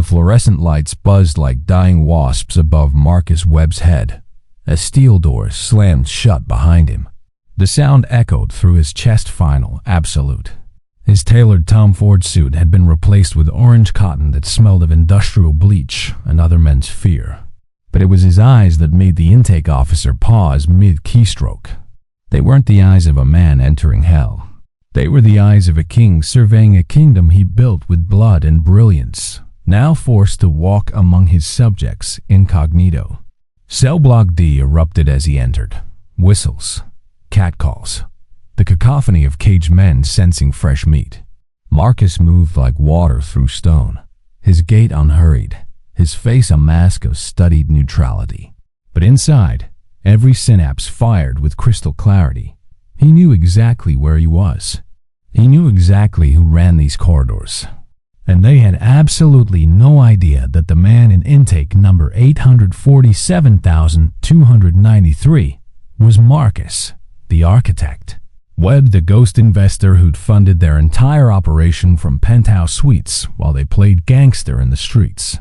fluorescent lights buzzed like dying wasps above Marcus Webb's head. A steel door slammed shut behind him. The sound echoed through his chest. Final absolute. His tailored Tom Ford suit had been replaced with orange cotton that smelled of industrial bleach and other men's fear. But it was his eyes that made the intake officer pause mid-keystroke. They weren't the eyes of a man entering hell. They were the eyes of a king surveying a kingdom he built with blood and brilliance, now forced to walk among his subjects incognito. Cell Block D erupted as he entered. Whistles, catcalls, the cacophony of caged men sensing fresh meat. Marcus moved like water through stone, his gait unhurried, his face a mask of studied neutrality. But inside, every synapse fired with crystal clarity. He knew exactly where he was. He knew exactly who ran these corridors. And they had absolutely no idea that the man in intake number 847,293 was Marcus, the architect. Webb, the ghost investor who'd funded their entire operation from penthouse suites while they played gangster in the streets.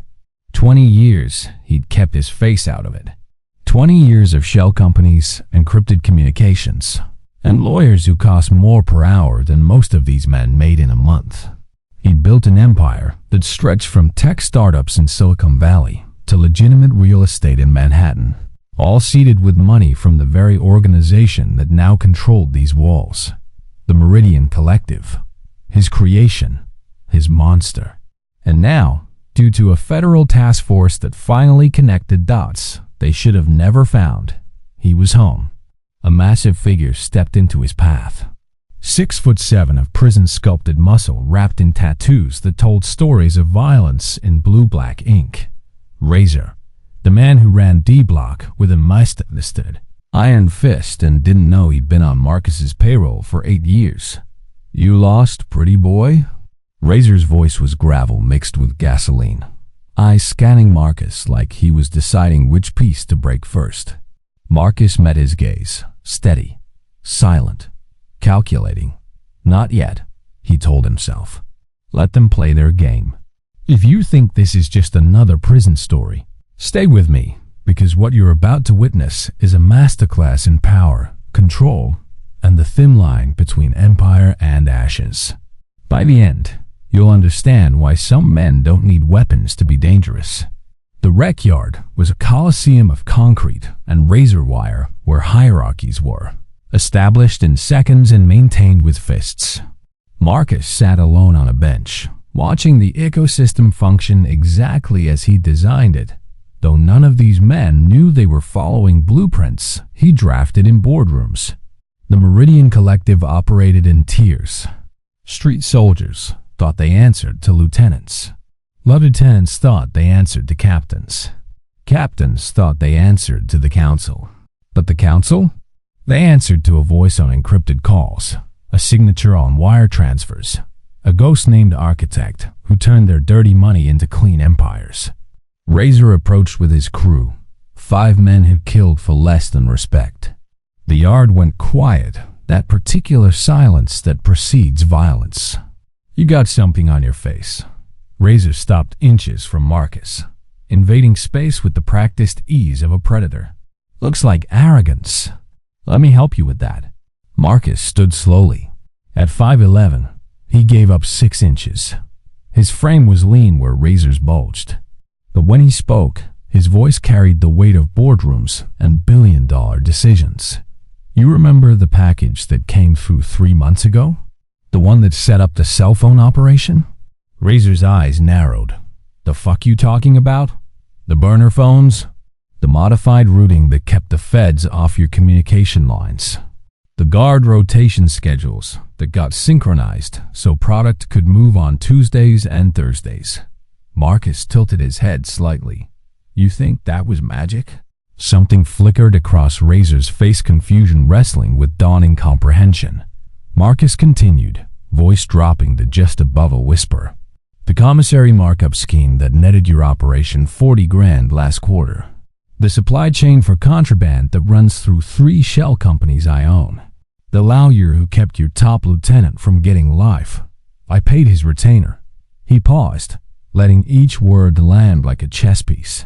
20 years he'd kept his face out of it. 20 years of shell companies, encrypted communications, and lawyers who cost more per hour than most of these men made in a month. He'd built an empire that stretched from tech startups in Silicon Valley to legitimate real estate in Manhattan, all seeded with money from the very organization that now controlled these walls. The Meridian Collective, his creation, his monster. And now, due to a federal task force that finally connected dots they should have never found, he was home. A massive figure stepped into his path. 6'7" of prison-sculpted muscle wrapped in tattoos that told stories of violence in blue-black ink. Razor, the man who ran D-Block with a mustard iron fist and didn't know he'd been on Marcus's payroll for 8 years. "You lost, pretty boy?" Razor's voice was gravel mixed with gasoline, eyes scanning Marcus like he was deciding which piece to break first. Marcus met his gaze, steady, silent, calculating. "Not yet," he told himself. "Let them play their game. If you think this is just another prison story, stay with me, because what you're about to witness is a masterclass in power, control, and the thin line between empire and ashes. By the end, you'll understand why some men don't need weapons to be dangerous." The rec yard was a coliseum of concrete and razor wire where hierarchies were, established in seconds and maintained with fists. Marcus sat alone on a bench, watching the ecosystem function exactly as he designed it, though none of these men knew they were following blueprints he drafted in boardrooms. The Meridian Collective operated in tiers. Street soldiers thought they answered to lieutenants. Lieutenants thought they answered to captains. Captains thought they answered to the council. But the council? They answered to a voice on encrypted calls, a signature on wire transfers, a ghost named architect who turned their dirty money into clean empires. Razor approached with his crew, 5 men who killed for less than respect. The yard went quiet, that particular silence that precedes violence. "You got something on your face." Razor stopped inches from Marcus, invading space with the practiced ease of a predator. "Looks like arrogance. Let me help you with that." Marcus stood slowly. At 5'11", he gave up 6 inches. His frame was lean where Razor's bulged. But when he spoke, his voice carried the weight of boardrooms and billion-dollar decisions. "You remember the package that came through 3 months ago? The one that set up the cell phone operation?" Razor's eyes narrowed. "The fuck you talking about? The burner phones? The modified routing that kept the feds off your communication lines? The guard rotation schedules that got synchronized so product could move on Tuesdays and Thursdays?" Marcus tilted his head slightly. "You think that was magic?" Something flickered across Razor's face, confusion wrestling with dawning comprehension. Marcus continued, voice dropping to just above a whisper. "The commissary markup scheme that netted your operation 40 grand last quarter. The supply chain for contraband that runs through 3 shell companies I own. The lawyer who kept your top lieutenant from getting life. I paid his retainer." He paused, letting each word land like a chess piece.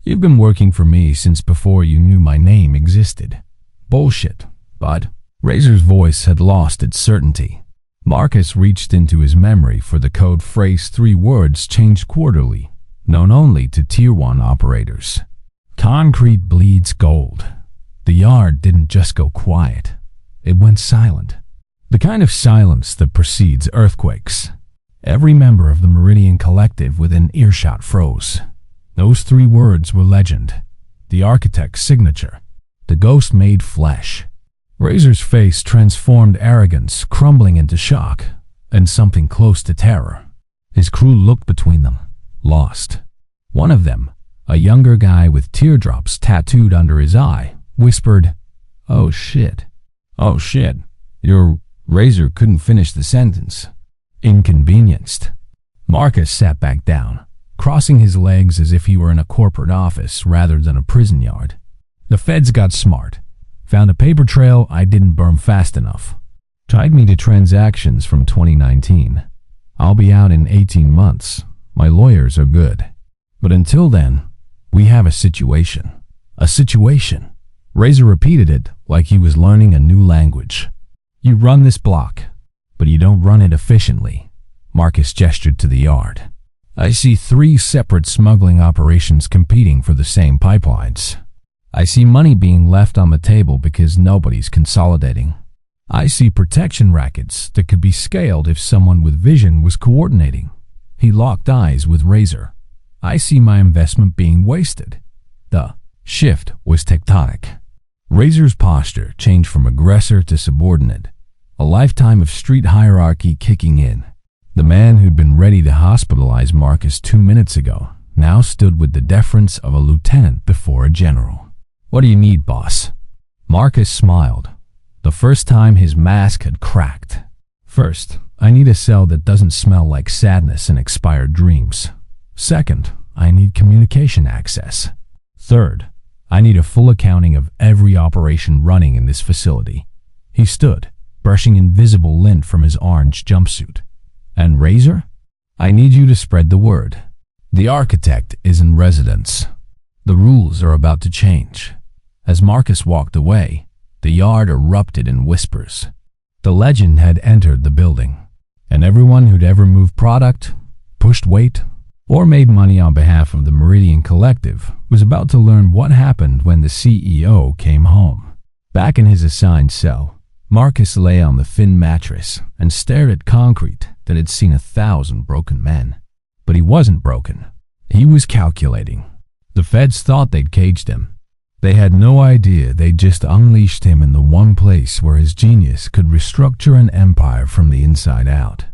You've been working for me since before you knew my name existed. Bullshit, bud. Razor's voice had lost its certainty. Marcus reached into his memory for the code phrase 3 words changed quarterly, known only to Tier 1 operators. Concrete bleeds gold. The yard didn't just go quiet. It went silent. The kind of silence that precedes earthquakes. Every member of the Meridian Collective within earshot froze. Those 3 words were legend. The architect's signature. The ghost made flesh. Razor's face transformed arrogance, crumbling into shock, and something close to terror. His crew looked between them, lost. One of them, a younger guy with teardrops tattooed under his eye, whispered, "Oh shit. Oh shit. Your..." Razor couldn't finish the sentence. Inconvenienced. Marcus sat back down, crossing his legs as if he were in a corporate office rather than a prison yard. The feds got smart. Found a paper trail I didn't burn fast enough. Tied me to transactions from 2019. I'll be out in 18 months. My lawyers are good. But until then, we have a situation. A situation. Razor repeated it like he was learning a new language. You run this block, but you don't run it efficiently. Marcus gestured to the yard. I see 3 separate smuggling operations competing for the same pipelines. I see money being left on the table because nobody's consolidating. I see protection rackets that could be scaled if someone with vision was coordinating. He locked eyes with Razor. I see my investment being wasted. The shift was tectonic. Razor's posture changed from aggressor to subordinate, a lifetime of street hierarchy kicking in. The man who'd been ready to hospitalize Marcus 2 minutes ago now stood with the deference of a lieutenant before a general. What do you need, boss? Marcus smiled, the first time his mask had cracked. First, I need a cell that doesn't smell like sadness and expired dreams. Second, I need communication access. Third, I need a full accounting of every operation running in this facility. He stood, brushing invisible lint from his orange jumpsuit. And Razor? I need you to spread the word. The architect is in residence. The rules are about to change. As Marcus walked away, the yard erupted in whispers. The legend had entered the building, and everyone who'd ever moved product, pushed weight, or made money on behalf of the Meridian Collective was about to learn what happened when the CEO came home. Back in his assigned cell, Marcus lay on the thin mattress and stared at concrete that had seen 1,000 broken men. But he wasn't broken. He was calculating. The feds thought they'd caged him. They had no idea they'd just unleashed him in the one place where his genius could restructure an empire from the inside out.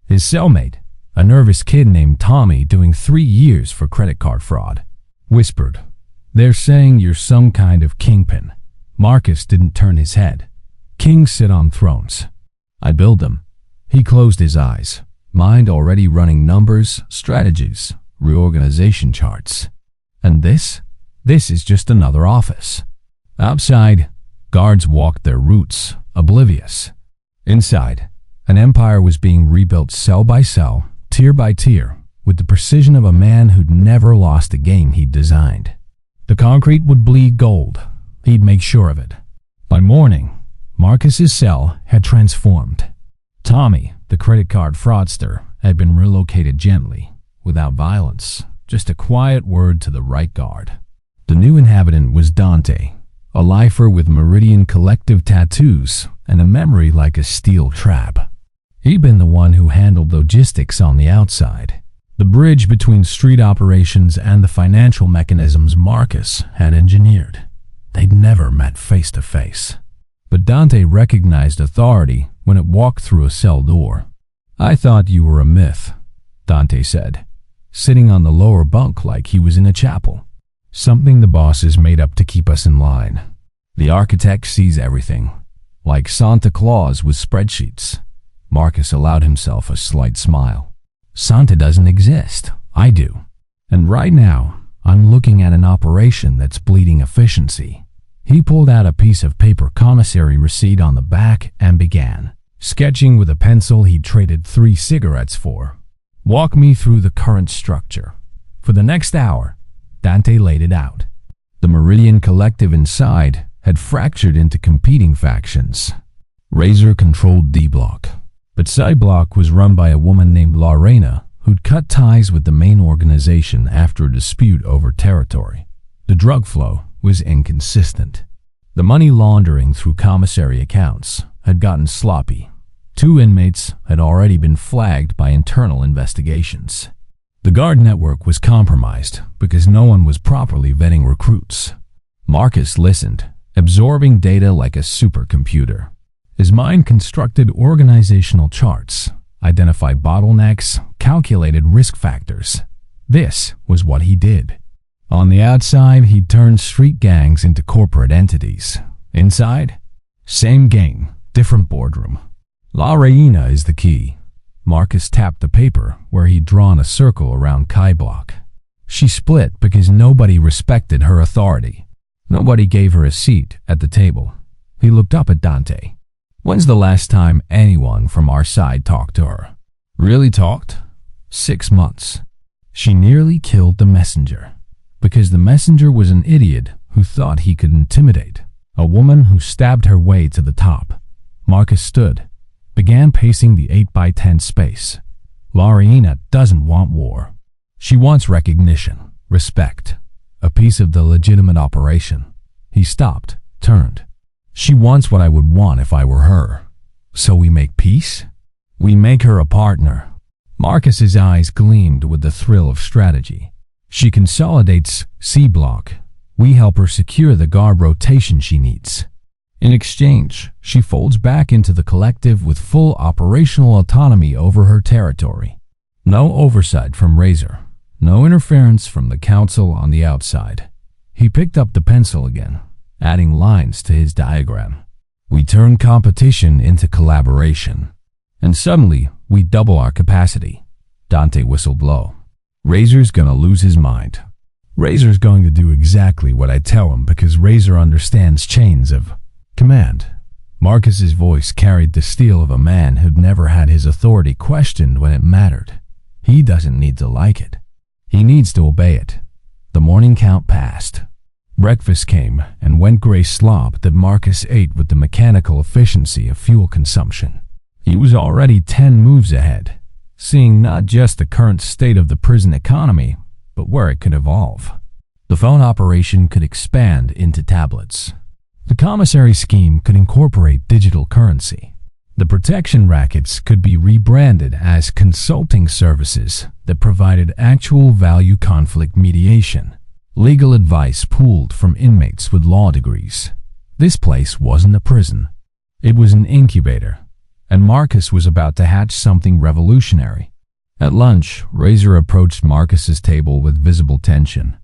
His cellmate, a nervous kid named Tommy doing 3 years for credit card fraud, whispered, "They're saying you're some kind of kingpin." Marcus didn't turn his head. Kings sit on thrones. I build them. He closed his eyes, mind already running numbers, strategies, reorganization charts. And this is just another office. Outside, guards walked their routes, oblivious. Inside, an empire was being rebuilt cell by cell, tier by tier, with the precision of a man who'd never lost a game he'd designed. The concrete would bleed gold. He'd make sure of it. By morning, Marcus's cell had transformed. Tommy, the credit card fraudster, had been relocated gently, without violence, just a quiet word to the right guard. The new inhabitant was Dante, a lifer with Meridian Collective tattoos and a memory like a steel trap. He'd been the one who handled logistics on the outside, the bridge between street operations and the financial mechanisms Marcus had engineered. They'd never met face to face. But Dante recognized authority when it walked through a cell door. "I thought you were a myth," Dante said, sitting on the lower bunk like he was in a chapel. "Something the bosses made up to keep us in line. The architect sees everything, like Santa Claus with spreadsheets." Marcus allowed himself a slight smile. "Santa doesn't exist. I do. And right now, I'm looking at an operation that's bleeding efficiency." He pulled out a piece of paper commissary receipt on the back and began, sketching with a pencil he'd traded 3 cigarettes for. Walk me through the current structure. For the next hour, Dante laid it out. The Meridian Collective inside had fractured into competing factions. Razor controlled D Block, but Psi Block was run by a woman named Lorena who'd cut ties with the main organization after a dispute over territory. The drug flow was inconsistent. The money laundering through commissary accounts had gotten sloppy. 2 inmates had already been flagged by internal investigations. The guard network was compromised because no one was properly vetting recruits. Marcus listened, absorbing data like a supercomputer. His mind constructed organizational charts, identified bottlenecks, calculated risk factors. This was what he did. On the outside, he turned street gangs into corporate entities. Inside, same game, different boardroom. La Reina is the key. Marcus tapped the paper where he'd drawn a circle around Chi Block. She split because nobody respected her authority. Nobody gave her a seat at the table. He looked up at Dante. When's the last time anyone from our side talked to her? Really talked? 6 months. She nearly killed the messenger. Because the messenger was an idiot who thought he could intimidate. A woman who stabbed her way to the top. Marcus stood, began pacing the 8x10 space. Lorena doesn't want war. She wants recognition, respect, a piece of the legitimate operation. He stopped, turned. She wants what I would want if I were her. So we make peace? We make her a partner. Marcus's eyes gleamed with the thrill of strategy. She consolidates C Block. We help her secure the guard rotation she needs. In exchange, she folds back into the collective with full operational autonomy over her territory. No oversight from Razor. No interference from the council on the outside. He picked up the pencil again, adding lines to his diagram. We turn competition into collaboration. And suddenly, we double our capacity. Dante whistled low. Razor's gonna lose his mind. Razor's going to do exactly what I tell him because Razor understands chains of command. Marcus's voice carried the steel of a man who'd never had his authority questioned when it mattered. He doesn't need to like it. He needs to obey it. The morning count passed. Breakfast came and went gray slop that Marcus ate with the mechanical efficiency of fuel consumption. He was already 10 moves ahead, seeing not just the current state of the prison economy, but where it could evolve. The phone operation could expand into tablets. The commissary scheme could incorporate digital currency. The protection rackets could be rebranded as consulting services that provided actual value conflict mediation. Legal advice pooled from inmates with law degrees. This place wasn't a prison. It was an incubator, and Marcus was about to hatch something revolutionary. At lunch, Razor approached Marcus's table with visible tension.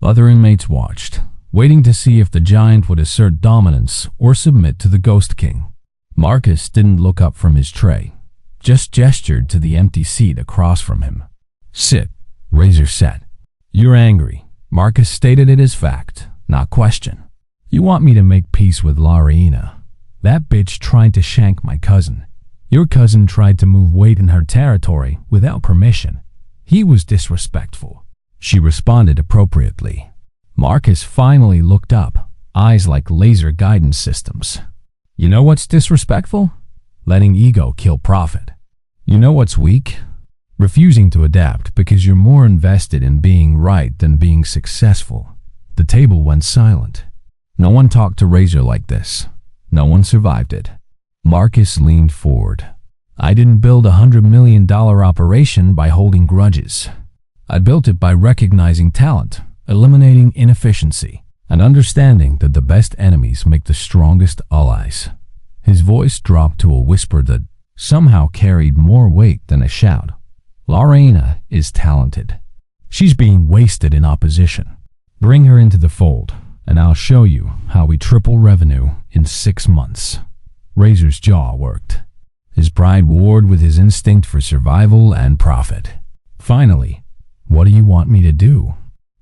Other inmates watched, waiting to see if the giant would assert dominance or submit to the Ghost King. Marcus didn't look up from his tray, just gestured to the empty seat across from him. Sit, Razor said. You're angry. Marcus stated it as fact, not question. You want me to make peace with Lorena. That bitch tried to shank my cousin. Your cousin tried to move weight in her territory without permission. He was disrespectful. She responded appropriately. Marcus finally looked up, eyes like laser guidance systems. You know what's disrespectful? Letting ego kill profit. You know what's weak? Refusing to adapt because you're more invested in being right than being successful. The table went silent. No one talked to Razor like this. No one survived it. Marcus leaned forward. I didn't build $100 million operation by holding grudges. I built it by recognizing talent, eliminating inefficiency, and understanding that the best enemies make the strongest allies. His voice dropped to a whisper that somehow carried more weight than a shout. Lorena is talented. She's being wasted in opposition. Bring her into the fold, and I'll show you how we triple revenue in 6 months. Razor's jaw worked. His pride warred with his instinct for survival and profit. Finally, what do you want me to do?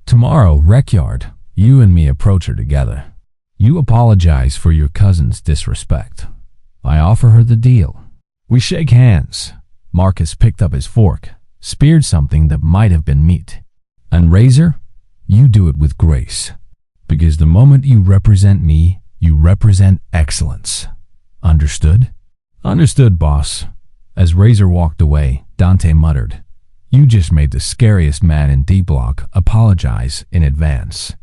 Tomorrow, Rec Yard, you and me approach her together. You apologize for your cousin's disrespect. I offer her the deal. We shake hands. Marcus picked up his fork, speared something that might have been meat. And Razor, you do it with grace. Because the moment you represent me, you represent excellence. Understood? Understood, boss. As Razor walked away, Dante muttered, You just made the scariest man in D-Block apologize in advance.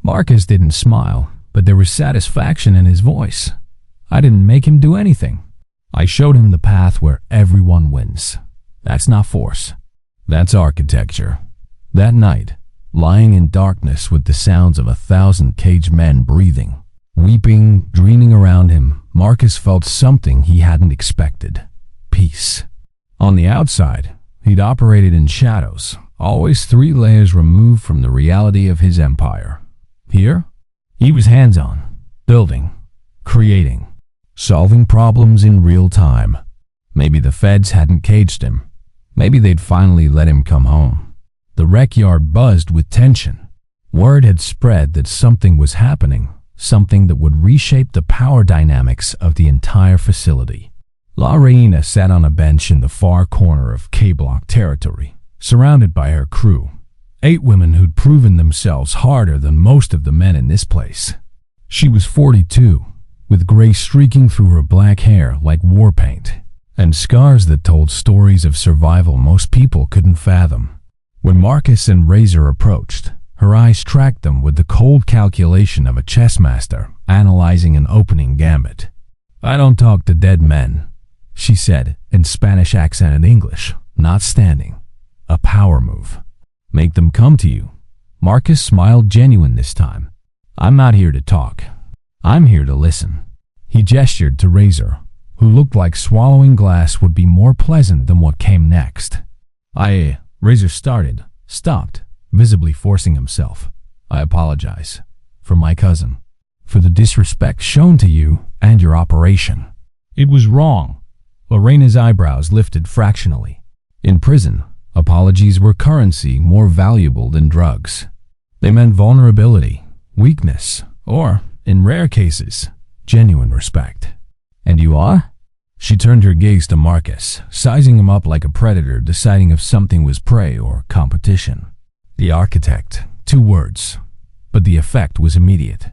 Marcus didn't smile, but there was satisfaction in his voice. I didn't make him do anything. I showed him the path where everyone wins. That's not force. That's architecture. That night, lying in darkness with the sounds of 1,000 caged men breathing, weeping, dreaming around him, Marcus felt something he hadn't expected. Peace. On the outside, he'd operated in shadows, always 3 layers removed from the reality of his empire. Here, he was hands-on, building, creating, solving problems in real time. Maybe the feds hadn't caged him. Maybe they'd finally let him come home. The rec yard buzzed with tension. Word had spread that something was happening, something that would reshape the power dynamics of the entire facility. La Reina sat on a bench in the far corner of K-Block territory, surrounded by her crew. 8 women who'd proven themselves harder than most of the men in this place. She was 42, with gray streaking through her black hair like war paint, and scars that told stories of survival most people couldn't fathom. When Marcus and Razor approached, her eyes tracked them with the cold calculation of a chess master analyzing an opening gambit. I don't talk to dead men, she said in Spanish accent and English, not standing. A power move. Make them come to you. Marcus smiled genuine this time. I'm not here to talk. I'm here to listen. He gestured to Razor, who looked like swallowing glass would be more pleasant than what came next. Razor stopped, visibly forcing himself. I apologize. For my cousin. For the disrespect shown to you and your operation. It was wrong. Lorena's eyebrows lifted fractionally. In prison, apologies were currency more valuable than drugs. They meant vulnerability, weakness, or, in rare cases, genuine respect. And you are? She turned her gaze to Marcus, sizing him up like a predator deciding if something was prey or competition. The architect, 2 words, but the effect was immediate.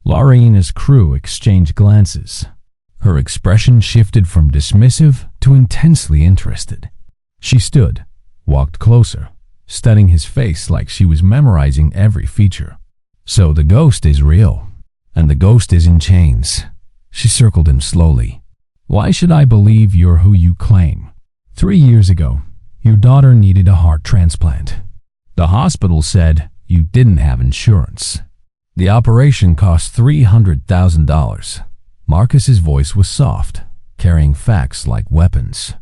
Lorena's crew exchanged glances. Her expression shifted from dismissive to intensely interested. She stood, walked closer, studying his face like she was memorizing every feature. So the ghost is real, and the ghost is in chains. She circled him slowly. Why should I believe you're who you claim? 3 years ago, your daughter needed a heart transplant. The hospital said you didn't have insurance. The operation cost $300,000. Marcus's voice was soft, carrying facts like weapons.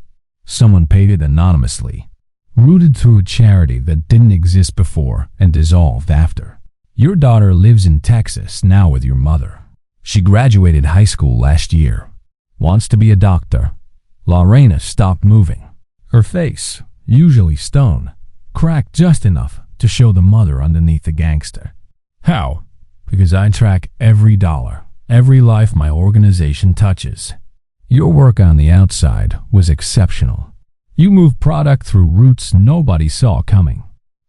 Someone paid it anonymously, rooted through a charity that didn't exist before and dissolved after. Your daughter lives in Texas now with your mother. She graduated high school last year. Wants to be a doctor. Lorena stopped moving. Her face, usually stone, cracked just enough to show the mother underneath the gangster. How? Because I track every dollar, every life my organization touches. Your work on the outside was exceptional. You moved product through routes nobody saw coming.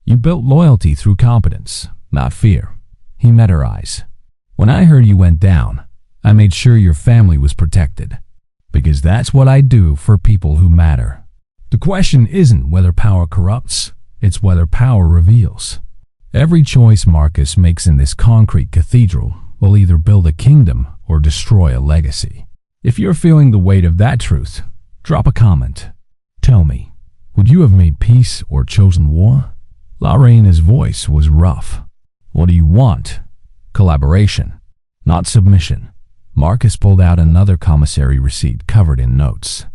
You built loyalty through competence, not fear. He met her eyes. When I heard you went down, I made sure your family was protected. Because that's what I do for people who matter. The question isn't whether power corrupts, it's whether power reveals. Every choice Marcus makes in this concrete cathedral will either build a kingdom or destroy a legacy. If you're feeling the weight of that truth, drop a comment. Tell me, would you have made peace or chosen war? Lorena's voice was rough. What do you want? Collaboration, not submission. Marcus pulled out another commissary receipt covered in notes.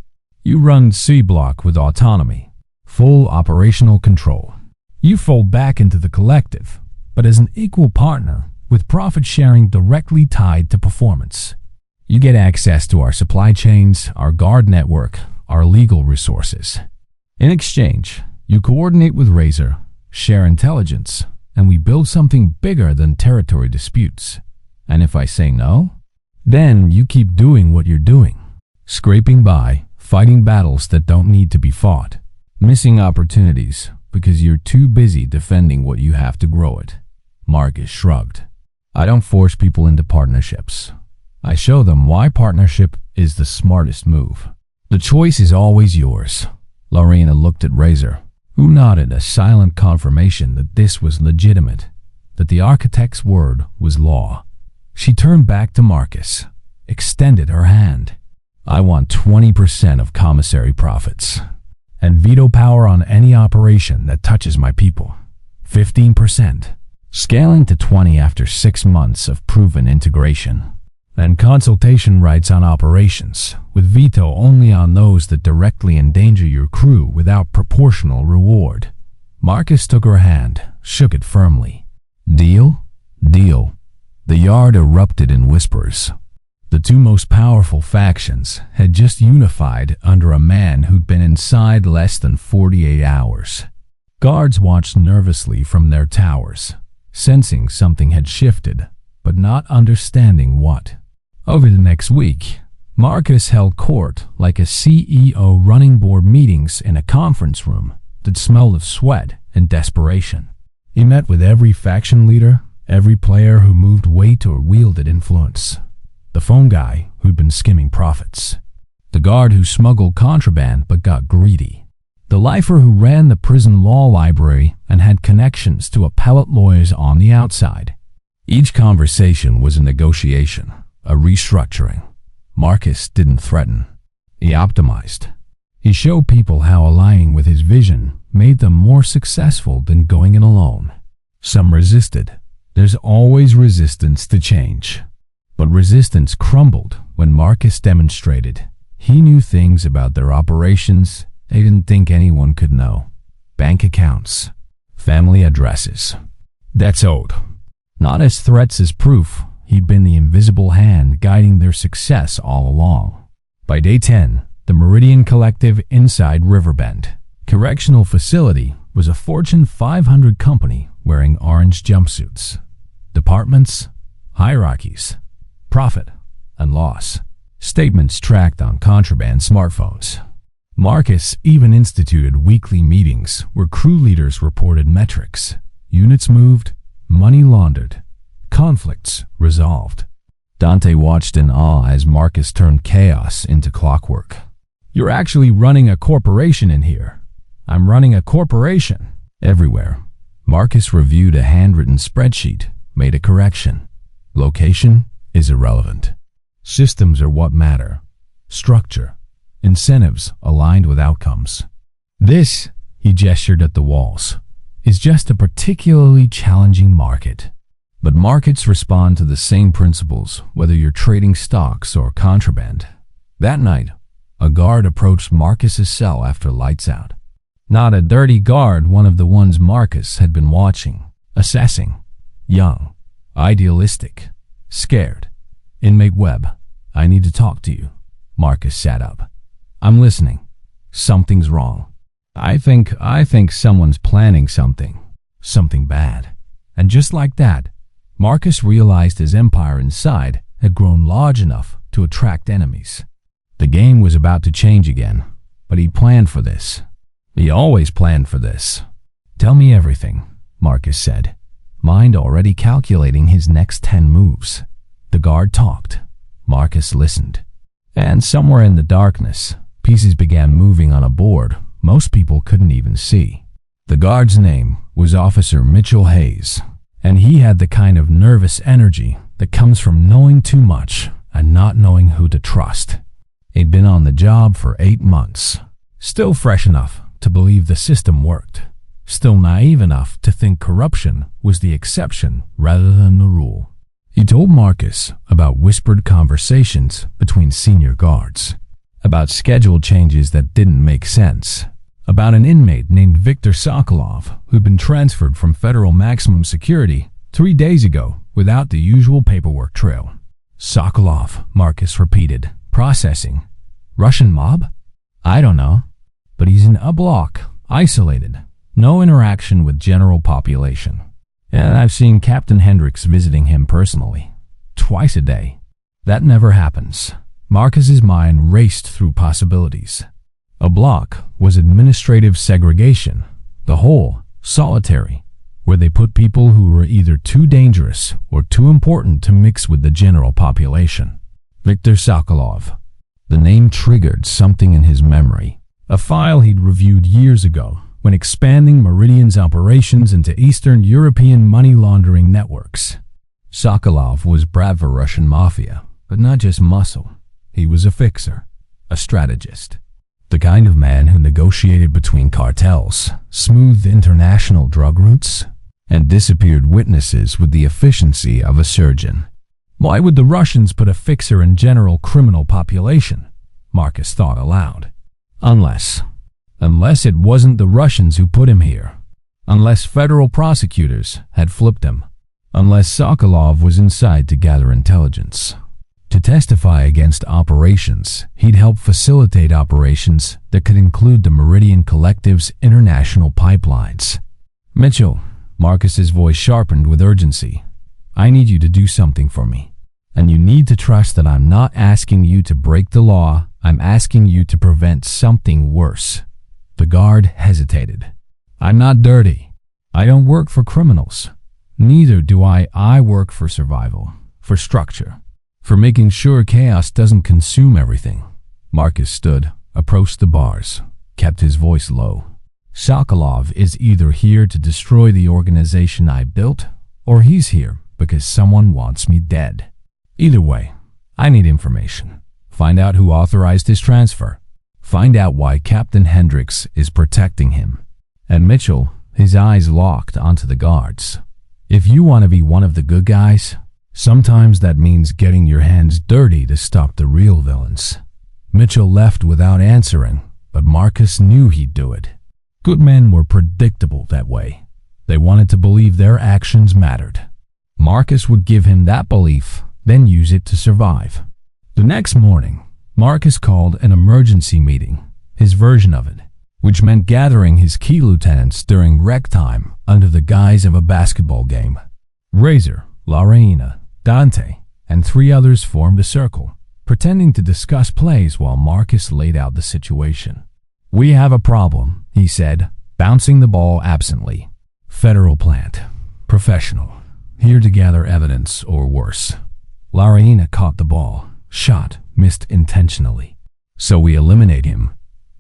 You run C-Block with autonomy, full operational control. You fold back into the collective, but as an equal partner with profit sharing directly tied to performance. You get access to our supply chains, our guard network, our legal resources. In exchange, you coordinate with Razor, share intelligence, and we build something bigger than territory disputes. And if I say no, then you keep doing what you're doing, scraping by, fighting battles that don't need to be fought. Missing opportunities because you're too busy defending what you have to grow it. Marcus shrugged. I don't force people into partnerships. I show them why partnership is the smartest move. The choice is always yours. Lorena looked at Razor, who nodded a silent confirmation that this was legitimate, that the architect's word was law. She turned back to Marcus, extended her hand. I want 20% of commissary profits, and veto power on any operation that touches my people. 15%, scaling to 20 after 6 months of proven integration. And consultation rights on operations, with veto only on those that directly endanger your crew without proportional reward. Marcus took her hand, shook it firmly. Deal? Deal. The yard erupted in whispers. The two most powerful factions had just unified under a man who'd been inside less than 48 hours. Guards watched nervously from their towers, sensing something had shifted, but not understanding what. Over the next week, Marcus held court like a CEO running board meetings in a conference room that smelled of sweat and desperation. He met with every faction leader, every player who moved weight or wielded influence. The phone guy who'd been skimming profits. The guard who smuggled contraband but got greedy. The lifer who ran the prison law library and had connections to appellate lawyers on the outside. Each conversation was a negotiation, a restructuring. Marcus didn't threaten. He optimized. He showed people how aligning with his vision made them more successful than going it alone. Some resisted. There's always resistance to change. But resistance crumbled when Marcus demonstrated he knew things about their operations they didn't think anyone could know. Bank accounts, family addresses, debts owed. Not as threats as proof. He'd been the invisible hand guiding their success all along. By day 10, the Meridian Collective inside Riverbend Correctional Facility was a Fortune 500 company wearing orange jumpsuits. Departments, hierarchies, profit and loss. Statements tracked on contraband smartphones. Marcus even instituted weekly meetings where crew leaders reported metrics, units moved, money laundered, conflicts resolved. Dante watched in awe as Marcus turned chaos into clockwork. You're actually running a corporation in here. I'm running a corporation. Everywhere. Marcus reviewed a handwritten spreadsheet, made a correction. Location is irrelevant. Systems are what matter. Structure. Incentives aligned with outcomes. This, he gestured at the walls, is just a particularly challenging market. But markets respond to the same principles whether you're trading stocks or contraband. That night, a guard approached Marcus's cell after lights out. Not a dirty guard, one of the ones Marcus had been watching, assessing. Young, idealistic, scared. Inmate Webb, I need to talk to you. Marcus sat up. I'm listening. Something's wrong. I think someone's planning something bad. And just like that, Marcus realized his empire inside had grown large enough to attract enemies. The game was about to change again, but he planned for this. He always planned for this. Tell me everything, Marcus said, mind already calculating his next 10 moves. The guard talked. Marcus listened. And somewhere in the darkness, pieces began moving on a board most people couldn't even see. The guard's name was Officer Mitchell Hayes, and he had the kind of nervous energy that comes from knowing too much and not knowing who to trust. He'd been on the job for 8 months, still fresh enough to believe the system worked, still naive enough to think corruption was the exception rather than the rule. He told Marcus about whispered conversations between senior guards, about schedule changes that didn't make sense, about an inmate named Viktor Sokolov who'd been transferred from federal maximum security 3 days ago without the usual paperwork trail. Sokolov, Marcus repeated, processing. Russian mob? I don't know. But he's in a block, isolated, no interaction with general population. And I've seen Captain Hendricks visiting him personally, twice a day. That never happens. Marcus's mind raced through possibilities. A block was administrative segregation, the hole, solitary, where they put people who were either too dangerous or too important to mix with the general population. Viktor Sokolov. The name triggered something in his memory, a file he'd reviewed years ago when expanding Meridian's operations into Eastern European money laundering networks. Sokolov was bred for Russian mafia, but not just muscle. He was a fixer, a strategist. The kind of man who negotiated between cartels, smoothed international drug routes, and disappeared witnesses with the efficiency of a surgeon. Why would the Russians put a fixer in general criminal population? Marcus thought aloud. Unless it wasn't the Russians who put him here. Unless federal prosecutors had flipped him. Unless Sokolov was inside to gather intelligence. To testify against operations, he'd help facilitate operations that could include the Meridian Collective's international pipelines. Mitchell, Marcus's voice sharpened with urgency. I need you to do something for me. And you need to trust that I'm not asking you to break the law, I'm asking you to prevent something worse. The guard hesitated. I'm not dirty. I don't work for criminals. Neither do I. I work for survival, for structure, for making sure chaos doesn't consume everything. Marcus stood, approached the bars, kept his voice low. Sokolov is either here to destroy the organization I built, or he's here because someone wants me dead. Either way, I need information. Find out who authorized his transfer. Find out why Captain Hendricks is protecting him. And Mitchell, his eyes locked onto the guards. If you want to be one of the good guys, sometimes that means getting your hands dirty to stop the real villains. Mitchell left without answering, but Marcus knew he'd do it. Good men were predictable that way. They wanted to believe their actions mattered. Marcus would give him that belief, then use it to survive. The next morning, Marcus called an emergency meeting, his version of it, which meant gathering his key lieutenants during rec time under the guise of a basketball game. Razor, Lorena, Dante, and 3 others formed a circle, pretending to discuss plays while Marcus laid out the situation. We have a problem, he said, bouncing the ball absently. Federal plant. Professional. Here to gather evidence or worse. Lorena caught the ball. Shot. Missed intentionally. So we eliminate him?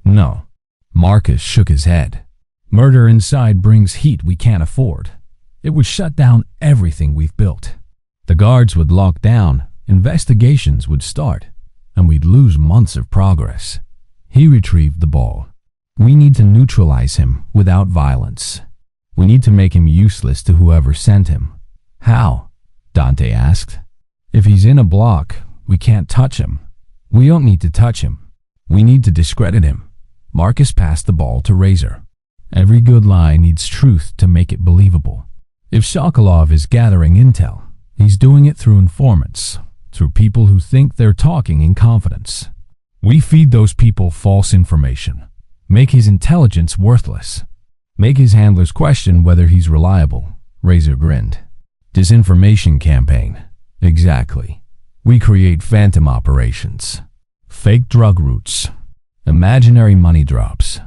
No. Marcus shook his head. Murder inside brings heat we can't afford. It would shut down everything we've built. The guards would lock down, investigations would start, and we'd lose months of progress. He retrieved the ball. We need to neutralize him without violence. We need to make him useless to whoever sent him. How? Dante asked. If he's in a block, we can't touch him. We don't need to touch him. We need to discredit him. Marcus passed the ball to Razor. Every good lie needs truth to make it believable. If Sokolov is gathering intel, he's doing it through informants, through people who think they're talking in confidence. We feed those people false information, make his intelligence worthless, make his handlers question whether he's reliable. Razor grinned. Disinformation campaign. Exactly. We create phantom operations, fake drug routes, imaginary money drops.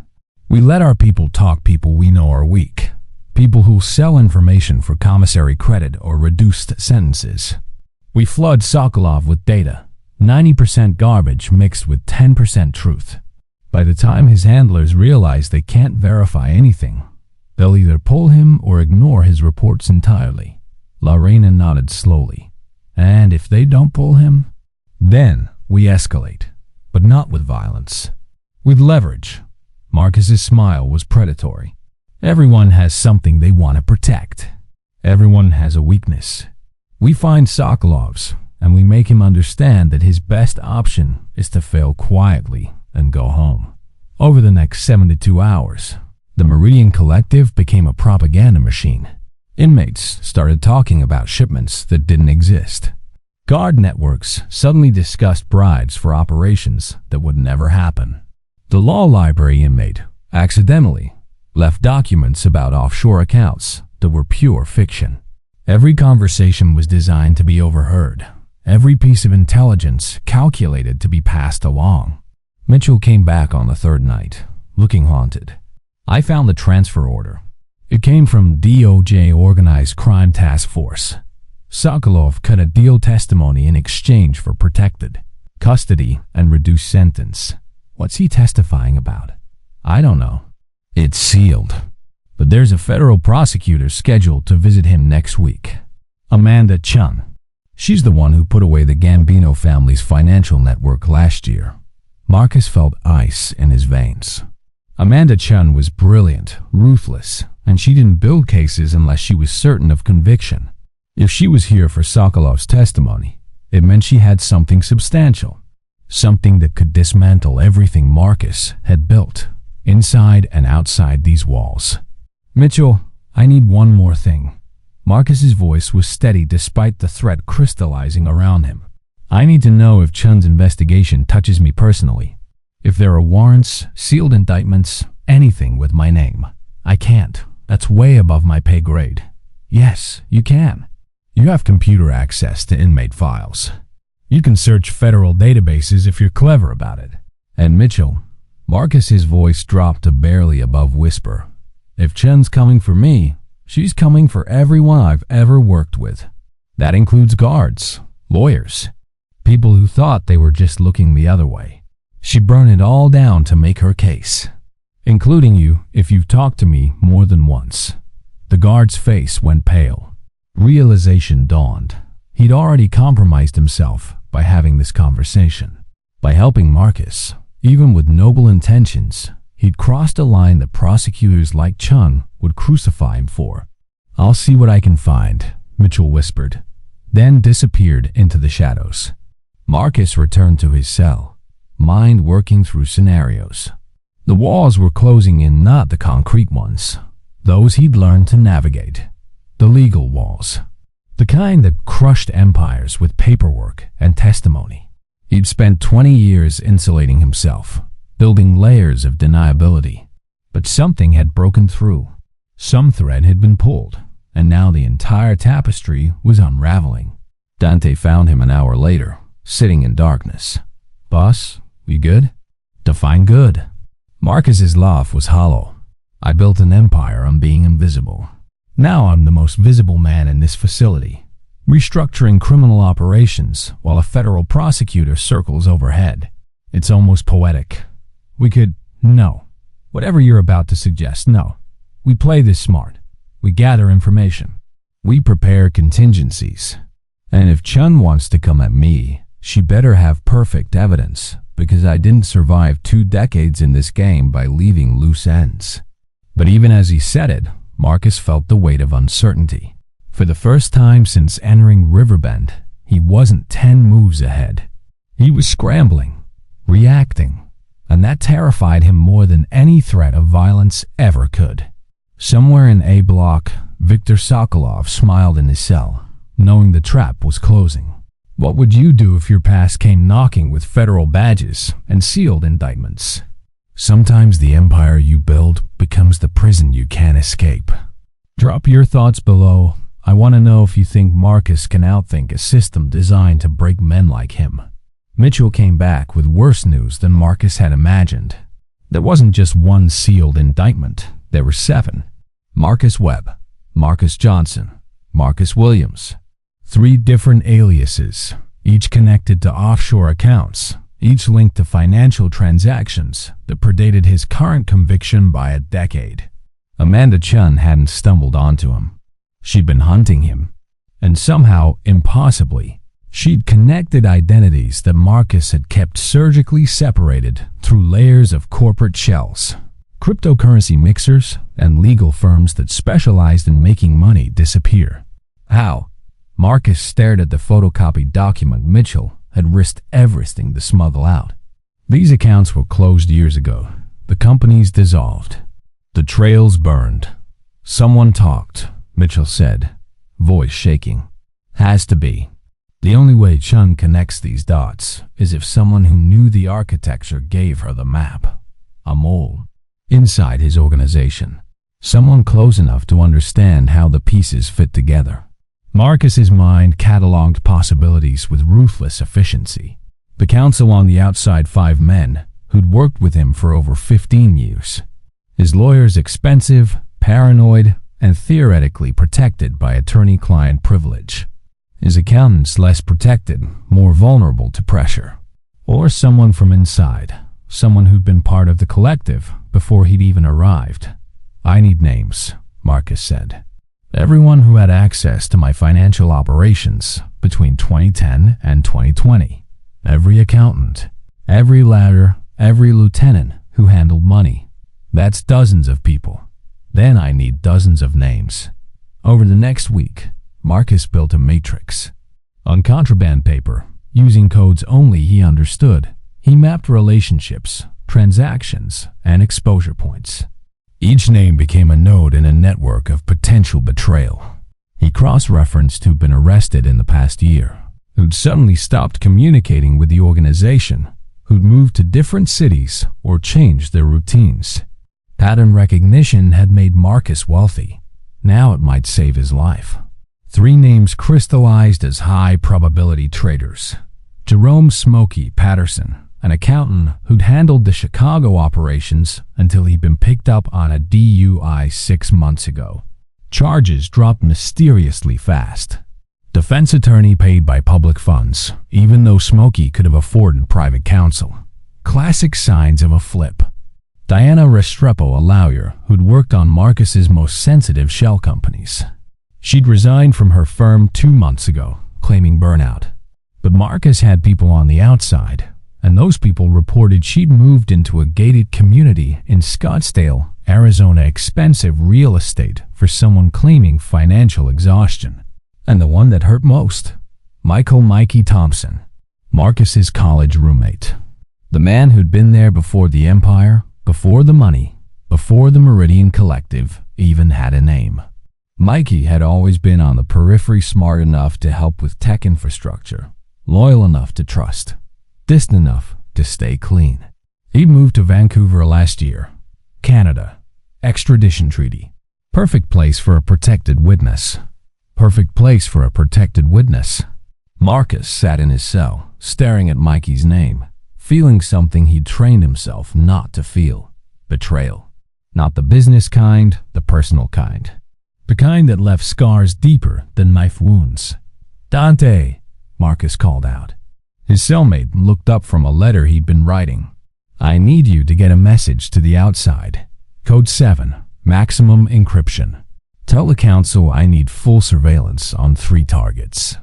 We let our people talk people we know are weak, people who'll sell information for commissary credit or reduced sentences. We flood Sokolov with data, 90% garbage mixed with 10% truth. By the time his handlers realize they can't verify anything, they'll either pull him or ignore his reports entirely. Lorena nodded slowly. And if they don't pull him, then we escalate, but not with violence. With leverage. Marcus's smile was predatory. Everyone has something they want to protect. Everyone has a weakness. We find Sokolov's, and we make him understand that his best option is to fail quietly and go home. Over the next 72 hours, the Meridian Collective became a propaganda machine. Inmates started talking about shipments that didn't exist. Guard networks suddenly discussed bribes for operations that would never happen. The law library inmate accidentally left documents about offshore accounts that were pure fiction. Every conversation was designed to be overheard. Every piece of intelligence calculated to be passed along. Mitchell came back on the third night, looking haunted. I found the transfer order. It came from DOJ Organized Crime Task Force. Sokolov cut a deal testimony in exchange for protected custody and reduced sentence. What's he testifying about? I don't know. It's sealed. But there's a federal prosecutor scheduled to visit him next week. Amanda Chun. She's the one who put away the Gambino family's financial network last year. Marcus felt ice in his veins. Amanda Chun was brilliant, ruthless, and she didn't build cases unless she was certain of conviction. If she was here for Sokolov's testimony, it meant she had something substantial, something that could dismantle everything Marcus had built, inside and outside these walls. Mitchell, I need one more thing. Marcus's voice was steady despite the threat crystallizing around him. I need to know if Chun's investigation touches me personally. If there are warrants, sealed indictments, anything with my name. I can't. That's way above my pay grade. Yes, you can. You have computer access to inmate files. You can search federal databases if you're clever about it. And Mitchell, Marcus's voice dropped to barely above whisper. If Chun's coming for me, she's coming for everyone I've ever worked with. That includes guards, lawyers, people who thought they were just looking the other way. She'd burn it all down to make her case, including you if you've talked to me more than once. The guard's face went pale. Realization dawned. He'd already compromised himself by having this conversation. By helping Marcus, even with noble intentions, he'd crossed a line that prosecutors like Chun would crucify him for. I'll see what I can find, Mitchell whispered, then disappeared into the shadows. Marcus returned to his cell, mind working through scenarios. The walls were closing in, not the concrete ones. Those he'd learned to navigate. The legal walls. The kind that crushed empires with paperwork and testimony. He'd spent 20 years insulating himself, building layers of deniability. But something had broken through. Some thread had been pulled, and now the entire tapestry was unraveling. Dante found him an hour later, sitting in darkness. Boss, we good? Define good. Marcus's laugh was hollow. I built an empire on being invisible. Now I'm the most visible man in this facility, restructuring criminal operations while a federal prosecutor circles overhead. It's almost poetic. No. Whatever you're about to suggest, no. We play this smart. We gather information. We prepare contingencies. And if Chun wants to come at me, she better have perfect evidence, because I didn't survive 2 decades in this game by leaving loose ends. But even as he said it, Marcus felt the weight of uncertainty. For the first time since entering Riverbend, he wasn't 10 moves ahead. He was scrambling, reacting, and that terrified him more than any threat of violence ever could. Somewhere in A block, Viktor Sokolov smiled in his cell, knowing the trap was closing. What would you do if your past came knocking with federal badges and sealed indictments? Sometimes the empire you build becomes the prison you can't escape. Drop your thoughts below. I want to know if you think Marcus can outthink a system designed to break men like him. Mitchell came back with worse news than Marcus had imagined. There wasn't just one sealed indictment. There were 7. Marcus Webb, Marcus Johnson, Marcus Williams. 3 different aliases, each connected to offshore accounts, each linked to financial transactions that predated his current conviction by a decade. Amanda Chun hadn't stumbled onto him. She'd been hunting him, and somehow, impossibly, she'd connected identities that Marcus had kept surgically separated through layers of corporate shells, cryptocurrency mixers, and legal firms that specialized in making money disappear. How? Marcus stared at the photocopied document Mitchell had risked everything to smuggle out. These accounts were closed years ago. The companies dissolved. The trails burned. Someone talked, Mitchell said, voice shaking. Has to be. The only way Chun connects these dots is if someone who knew the architecture gave her the map. A mole. Inside his organization. Someone close enough to understand how the pieces fit together. Marcus's mind cataloged possibilities with ruthless efficiency. The council on the outside 5 men, who'd worked with him for over 15 years. His lawyer's expensive, paranoid, and theoretically protected by attorney-client privilege. His accountant's less protected, more vulnerable to pressure. Or someone from inside, someone who'd been part of the collective before he'd even arrived. "I need names," Marcus said. "Everyone who had access to my financial operations between 2010 and 2020. Every accountant, every ladder, every lieutenant who handled money. That's dozens of people. Then I need dozens of names." Over the next week, Marcus built a matrix. On contraband paper, using codes only he understood, he mapped relationships, transactions, and exposure points. Each name became a node in a network of potential betrayal. He cross-referenced who'd been arrested in the past year, who'd suddenly stopped communicating with the organization, who'd moved to different cities or changed their routines. Pattern recognition had made Marcus wealthy. Now it might save his life. 3 names crystallized as high-probability traders. Jerome "Smokey" Patterson, an accountant who'd handled the Chicago operations until he'd been picked up on a DUI 6 months ago. Charges dropped mysteriously fast. Defense attorney paid by public funds, even though Smokey could have afforded private counsel. Classic signs of a flip. Diana Restrepo, a lawyer who'd worked on Marcus's most sensitive shell companies. She'd resigned from her firm 2 months ago, claiming burnout. But Marcus had people on the outside, and those people reported she'd moved into a gated community in Scottsdale, Arizona, expensive real estate for someone claiming financial exhaustion. And the one that hurt most, Mikey Thompson, Marcus's college roommate. The man who'd been there before the empire, before the money, before the Meridian Collective even had a name. Mikey had always been on the periphery, smart enough to help with tech infrastructure, loyal enough to trust, distant enough to stay clean. He'd moved to Vancouver last year. Canada. Extradition treaty. Perfect place for a protected witness. Perfect place for a protected witness. Marcus sat in his cell, staring at Mikey's name, feeling something he'd trained himself not to feel. Betrayal. Not the business kind, the personal kind. The kind that left scars deeper than knife wounds. "Dante," Marcus called out. His cellmate looked up from a letter he'd been writing. "I need you to get a message to the outside. Code 7, maximum encryption. Tell the council I need full surveillance on 3 targets.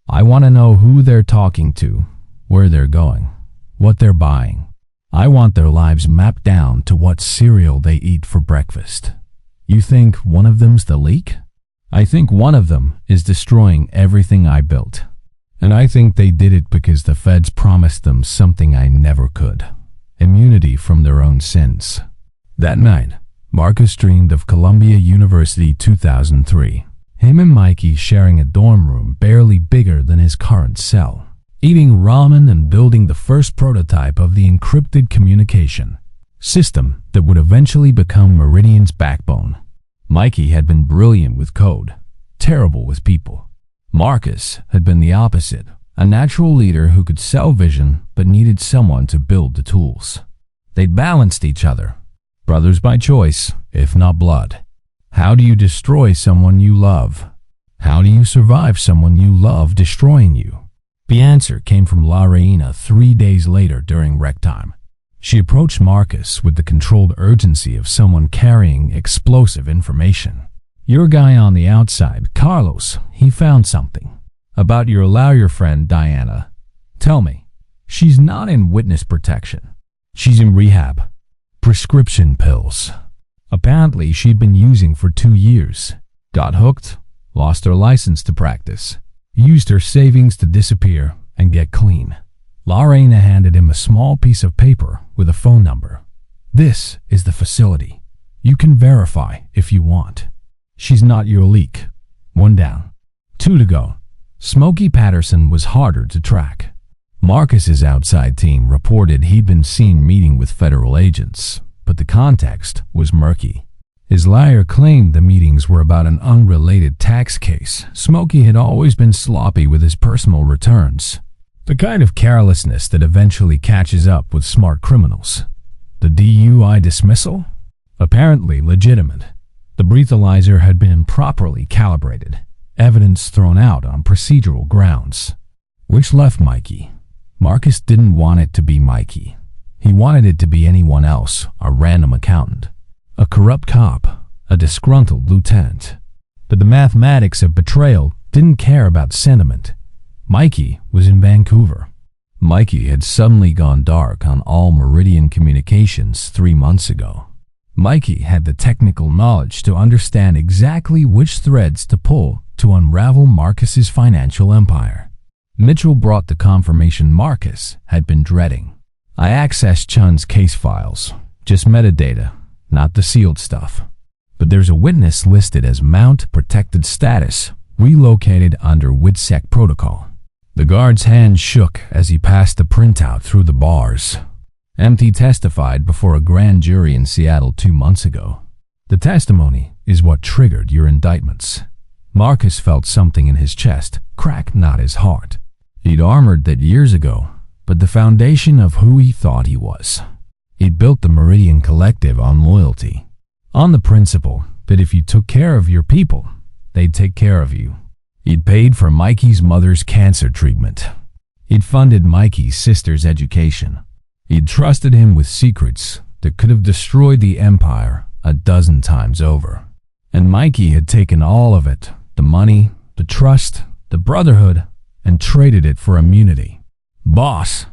I want to know who they're talking to, where they're going, what they're buying. I want their lives mapped down to what cereal they eat for breakfast. You think one of them's the leak? I think one of them is destroying everything I built. And I think they did it because the feds promised them something I never could. Immunity from their own sins." That night, Marcus dreamed of Columbia University 2003. Him and Mikey sharing a dorm room barely bigger than his current cell. Eating ramen and building the first prototype of the encrypted communication system that would eventually become Meridian's backbone. Mikey had been brilliant with code, terrible with people. Marcus had been the opposite, a natural leader who could sell vision but needed someone to build the tools. They'd balanced each other. Brothers by choice, if not blood. How do you destroy someone you love? How do you survive someone you love destroying you? The answer came from La Reina 3 days later during rec time. She approached Marcus with the controlled urgency of someone carrying explosive information. "Your guy on the outside, Carlos, he found something. About your lawyer friend, Diana. Tell me, she's not in witness protection. She's in rehab. Prescription pills. Apparently she'd been using for 2 years. Got hooked, lost her license to practice, used her savings to disappear and get clean." La Reina handed him a small piece of paper with a phone number. "This is the facility. You can verify if you want. She's not your leak. 1 down. 2 to go." Smokey Patterson was harder to track. Marcus's outside team reported he'd been seen meeting with federal agents, but the context was murky. His lawyer claimed the meetings were about an unrelated tax case. Smokey had always been sloppy with his personal returns. The kind of carelessness that eventually catches up with smart criminals. The DUI dismissal? Apparently legitimate. The breathalyzer had been improperly calibrated, evidence thrown out on procedural grounds. Which left Mikey. Marcus didn't want it to be Mikey. He wanted it to be anyone else, a random accountant, a corrupt cop, a disgruntled lieutenant. But the mathematics of betrayal didn't care about sentiment. Mikey was in Vancouver. Mikey had suddenly gone dark on all Meridian communications 3 months ago. Mikey had the technical knowledge to understand exactly which threads to pull to unravel Marcus's financial empire. Mitchell brought the confirmation Marcus had been dreading. I accessed Chun's case files, just metadata, not the sealed stuff. But there's a witness listed as Mount Protected Status, relocated under WITSEC protocol. The guard's hand shook as he passed the printout through the bars. MT testified before a grand jury in Seattle 2 months ago. The testimony is what triggered your indictments. Marcus felt something in his chest crack, not his heart. He'd armored that years ago, but the foundation of who he thought he was. He'd built the Meridian Collective on loyalty, on the principle that if you took care of your people, they'd take care of you. He'd paid for Mikey's mother's cancer treatment. He'd funded Mikey's sister's education. He'd trusted him with secrets that could have destroyed the empire a dozen times over. And Mikey had taken all of it, the money, the trust, the brotherhood, and traded it for immunity. Boss!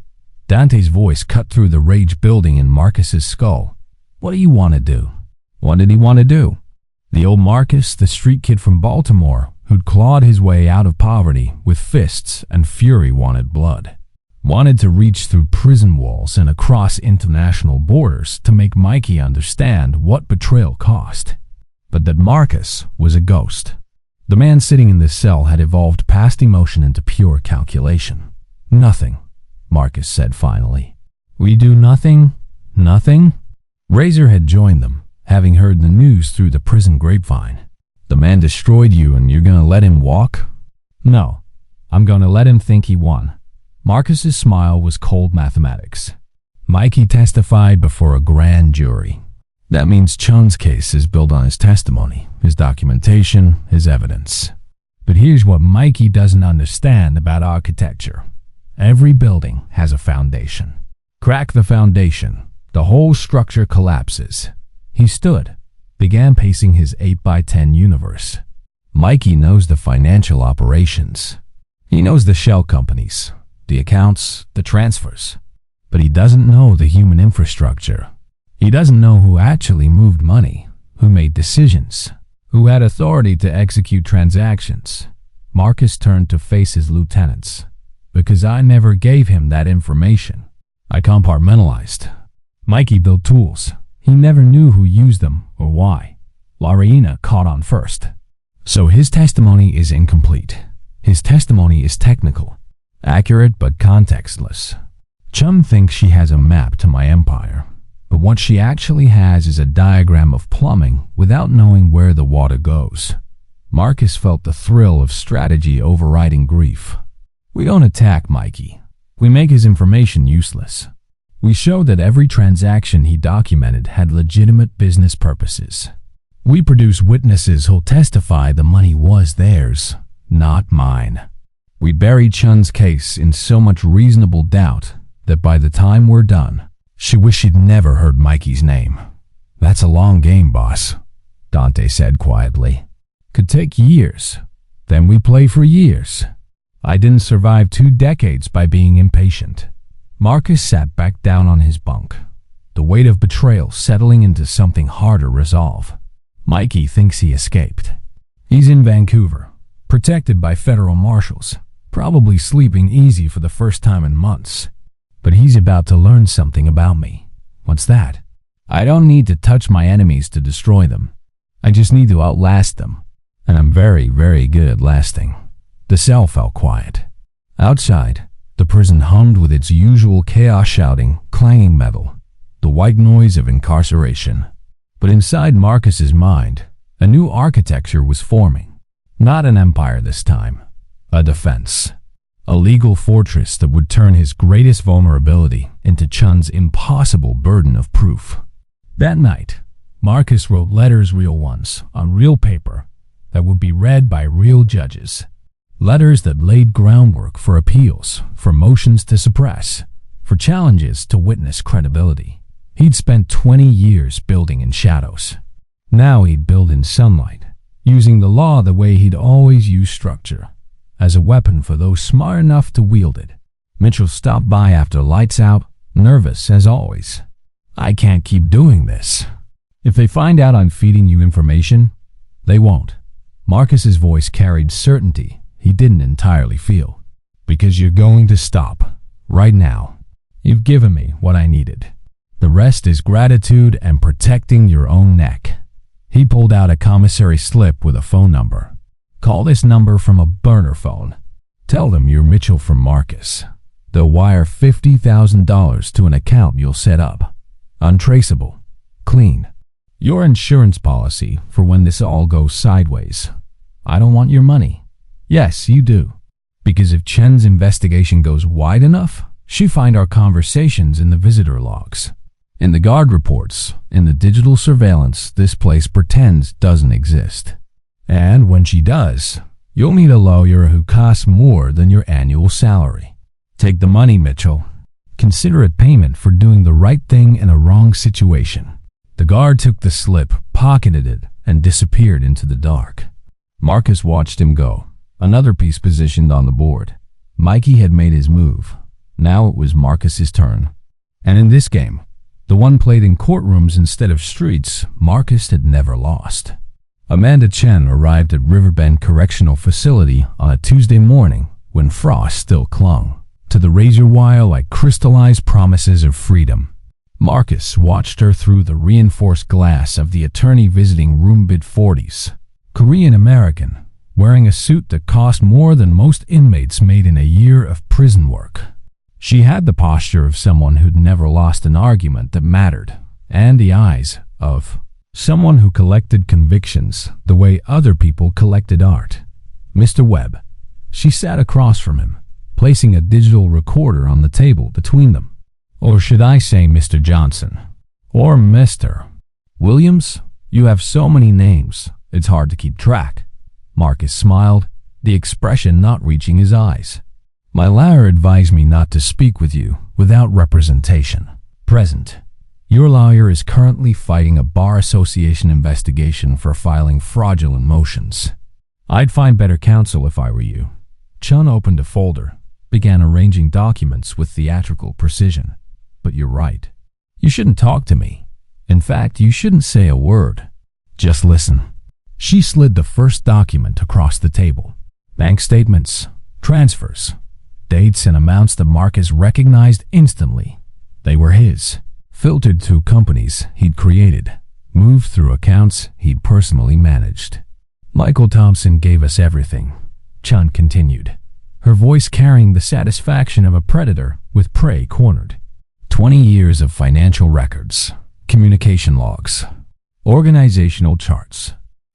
Dante's voice cut through the rage building in Marcus's skull. What do you want to do? What did he want to do? The old Marcus, the street kid from Baltimore, who'd clawed his way out of poverty with fists and fury, wanted blood. Wanted to reach through prison walls and across international borders to make Mikey understand what betrayal cost. But that Marcus was a ghost. The man sitting in this cell had evolved past emotion into pure calculation. Nothing, Marcus said finally. We do nothing? Nothing? Razor had joined them, having heard the news through the prison grapevine. The man destroyed you and you're gonna let him walk? No, I'm gonna let him think he won. Marcus's smile was cold mathematics. Mikey testified before a grand jury. That means Chun's case is built on his testimony, his documentation, his evidence. But here's what Mikey doesn't understand about architecture. Every building has a foundation. Crack the foundation, the whole structure collapses. He stood, began pacing his 8x10 universe. Mikey knows the financial operations. He knows the shell companies, the accounts, the transfers. But he doesn't know the human infrastructure. He doesn't know who actually moved money, who made decisions, who had authority to execute transactions. Marcus turned to face his lieutenants. Because I never gave him that information. I compartmentalized. Mikey built tools. He never knew who used them or why. Lorena caught on first. So his testimony is incomplete. His testimony is technical, accurate but contextless. Chum thinks she has a map to my empire, but what she actually has is a diagram of plumbing without knowing where the water goes. Marcus felt the thrill of strategy overriding grief. We don't attack Mikey. We make his information useless. We show that every transaction he documented had legitimate business purposes. We produce witnesses who'll testify the money was theirs, not mine. We bury Chun's case in so much reasonable doubt that by the time we're done, she wished she'd never heard Mikey's name. That's a long game, boss, Dante said quietly. Could take years. Then we play for years. I didn't survive 2 decades by being impatient. Marcus sat back down on his bunk, the weight of betrayal settling into something hard to resolve. Mikey thinks he escaped. He's in Vancouver, protected by federal marshals, probably sleeping easy for the first time in months. But he's about to learn something about me. What's that? I don't need to touch my enemies to destroy them. I just need to outlast them. And I'm very, very good at lasting. The cell fell quiet. Outside, the prison hummed with its usual chaos shouting, clanging metal, the white noise of incarceration. But inside Marcus's mind, a new architecture was forming. Not an empire this time, a defense. a legal fortress that would turn his greatest vulnerability into Chun's impossible burden of proof. That night, Marcus wrote letters, real ones, on real paper that would be read by real judges. Letters that laid groundwork for appeals, for motions to suppress, for challenges to witness credibility. He'd spent 20 years building in shadows. Now he'd build in sunlight, using the law the way he'd always used structure, as a weapon for those smart enough to wield it. Mitchell stopped by after lights out, nervous as always. "I can't keep doing this. If they find out I'm feeding you information, they won't." Marcus's voice carried certainty he didn't entirely feel. "Because you're going to stop, right now. You've given me what I needed. The rest is gratitude and protecting your own neck." He pulled out a commissary slip with a phone number. "Call this number from a burner phone. Tell them you're Mitchell from Marcus. They'll wire $50,000 to an account you'll set up. Untraceable. Clean. Your insurance policy for when this all goes sideways. I don't want your money." "Yes, you do. Because if Chen's investigation goes wide enough, she'll find our conversations in the visitor logs, in the guard reports, in the digital surveillance this place pretends doesn't exist. And when she does, you'll need a lawyer who costs more than your annual salary. Take the money, Mitchell. Consider it payment for doing the right thing in a wrong situation." The guard took the slip, pocketed it, and disappeared into the dark. Marcus watched him go, another piece positioned on the board. Mikey had made his move. Now it was Marcus's turn. And in this game, the one played in courtrooms instead of streets, Marcus had never lost. Amanda Chen arrived at Riverbend Correctional Facility on a Tuesday morning when frost still clung to the razor wire like crystallized promises of freedom. Marcus watched her through the reinforced glass of the attorney visiting room mid-40s. Korean-American, wearing a suit that cost more than most inmates made in a year of prison work. She had the posture of someone who'd never lost an argument that mattered, and the eyes of someone who collected convictions the way other people collected art. "Mr. Webb." She sat across from him, placing a digital recorder on the table between them. "Or should I say Mr. Johnson? Or Mr. Williams? You have so many names, it's hard to keep track." Marcus smiled, the expression not reaching his eyes. "My lawyer advised me not to speak with you without representation. Present. Your lawyer is currently fighting a Bar Association investigation for filing fraudulent motions. I'd find better counsel if I were you." Chun opened a folder, began arranging documents with theatrical precision. "But you're right. You shouldn't talk to me. In fact, you shouldn't say a word. Just listen." She slid the first document across the table. Bank statements, transfers, dates and amounts that Marcus recognized instantly. They were his. Filtered through companies he'd created, moved through accounts he'd personally managed. "Michael Thompson gave us everything," Chun continued, her voice carrying the satisfaction of a predator with prey cornered. 20 years of financial records, communication logs, organizational charts.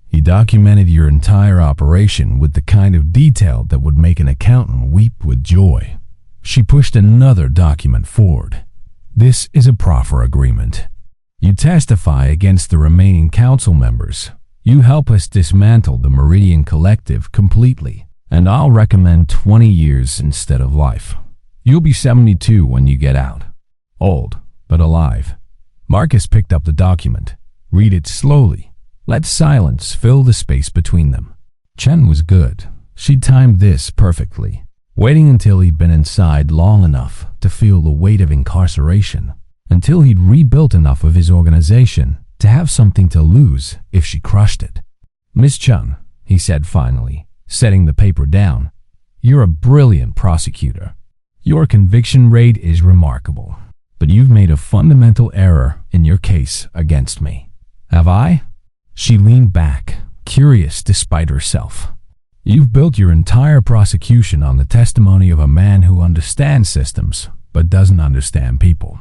He documented your entire operation with the kind of detail that would make an accountant weep with joy. She pushed another document forward. "This is a proffer agreement. You testify against the remaining council members. You help us dismantle the Meridian Collective completely, and I'll recommend 20 years instead of life. You'll be 72 when you get out. Old, but alive." Marcus picked up the document. Read it slowly. Let silence fill the space between them. Chen was good. She timed this perfectly, waiting until he'd been inside long enough to feel the weight of incarceration, until he'd rebuilt enough of his organization to have something to lose if she crushed it. "Miss Chung," he said finally, setting the paper down, "you're a brilliant prosecutor. Your conviction rate is remarkable, but you've made a fundamental error in your case against me." "Have I?" She leaned back, curious despite herself. "You've built your entire prosecution on the testimony of a man who understands systems, but doesn't understand people.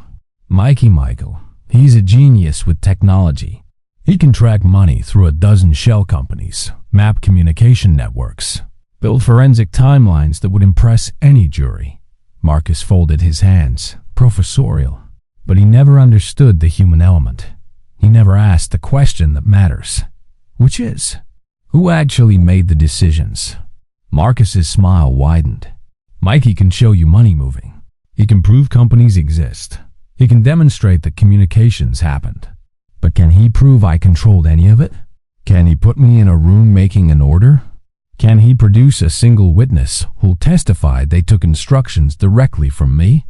Michael, he's a genius with technology. He can track money through a dozen shell companies, map communication networks, build forensic timelines that would impress any jury. Marcus folded his hands, professorial, but he never understood the human element. He never asked the question that matters, which is, who actually made the decisions? Marcus's smile widened. Mikey can show you money moving. He can prove companies exist. He can demonstrate that communications happened. But can he prove I controlled any of it? Can he put me in a room making an order? Can he produce a single witness who'll testify they took instructions directly from me?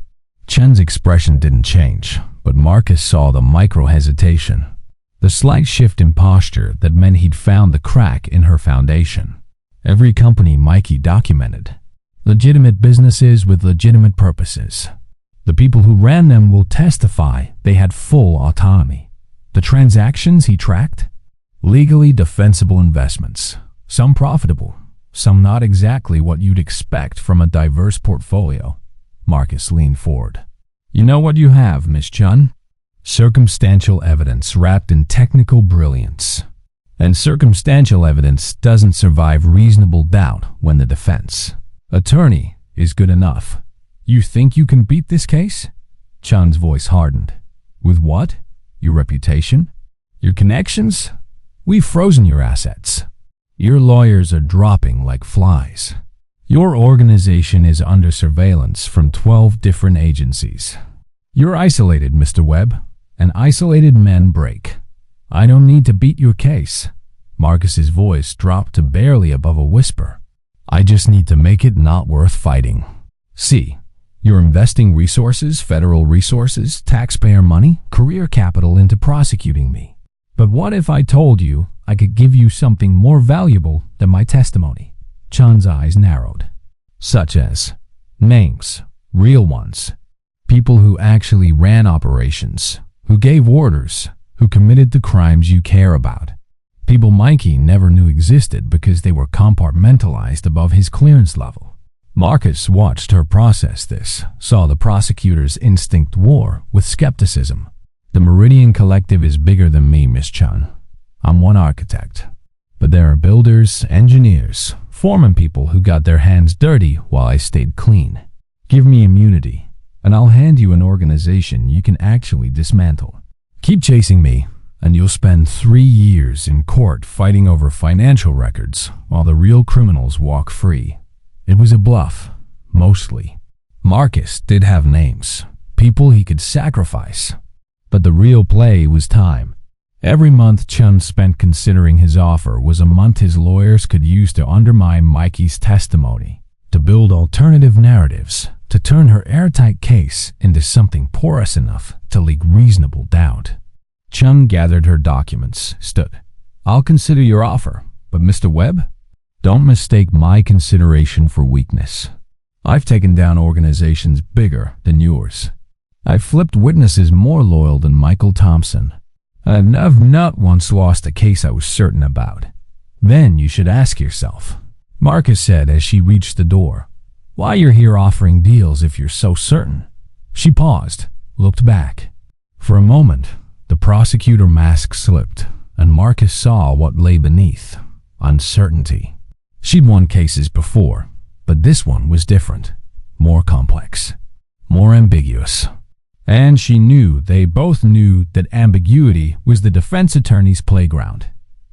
Chen's expression didn't change, but Marcus saw the micro-hesitation, the slight shift in posture that meant he'd found the crack in her foundation. Every company Mikey documented. Legitimate businesses with legitimate purposes. The people who ran them will testify they had full autonomy. The transactions he tracked? Legally defensible investments. Some profitable, some not exactly what you'd expect from a diverse portfolio. Marcus leaned forward. You know what you have, Miss Chun? Circumstantial evidence wrapped in technical brilliance. And circumstantial evidence doesn't survive reasonable doubt when the defense attorney is good enough. You think you can beat this case? Chun's voice hardened. With what? Your reputation? Your connections? We've frozen your assets. Your lawyers are dropping like flies. Your organization is under surveillance from 12 different agencies. You're isolated, Mr. Webb, and isolated men break. I don't need to beat your case. Marcus's voice dropped to barely above a whisper. I just need to make it not worth fighting. See, you're investing resources, federal resources, taxpayer money, career capital into prosecuting me. But what if I told you I could give you something more valuable than my testimony? Chun's eyes narrowed. Such as names, real ones, people who actually ran operations, who gave orders, who committed the crimes you care about. People Mikey never knew existed because they were compartmentalized above his clearance level. Marcus watched her process this, saw the prosecutor's instinct war with skepticism. The Meridian Collective is bigger than me, Miss Chun. I'm one architect. But there are builders, engineers, foreman people who got their hands dirty while I stayed clean. Give me immunity, and I'll hand you an organization you can actually dismantle. Keep chasing me, and you'll spend 3 years in court fighting over financial records while the real criminals walk free. It was a bluff, mostly. Marcus did have names, people he could sacrifice. But the real play was time. Every month Chun spent considering his offer was a month his lawyers could use to undermine Mikey's testimony, to build alternative narratives, to turn her airtight case into something porous enough to leak reasonable doubt. Chun gathered her documents, stood. I'll consider your offer, but Mr. Webb? Don't mistake my consideration for weakness. I've taken down organizations bigger than yours. I've flipped witnesses more loyal than Michael Thompson. I've not once lost a case I was certain about. Then you should ask yourself, Marcus said as she reached the door, why you're here offering deals if you're so certain. She paused, looked back. For a moment, the prosecutor mask slipped, and Marcus saw what lay beneath. Uncertainty. She'd won cases before, but this one was different, more complex, more ambiguous. And she knew they both knew that ambiguity was the defense attorney's playground.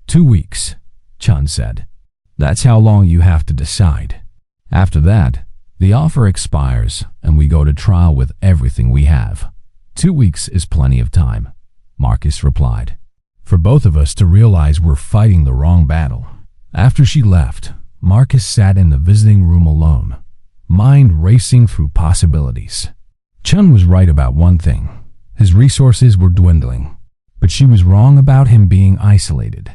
2 weeks, Chun said. That's how long you have to decide. After that, the offer expires and we go to trial with everything we have. 2 weeks is plenty of time, Marcus replied, for both of us to realize we're fighting the wrong battle. After she left, Marcus sat in the visiting room alone, mind racing through possibilities. Chun was right about one thing. His resources were dwindling, but she was wrong about him being isolated.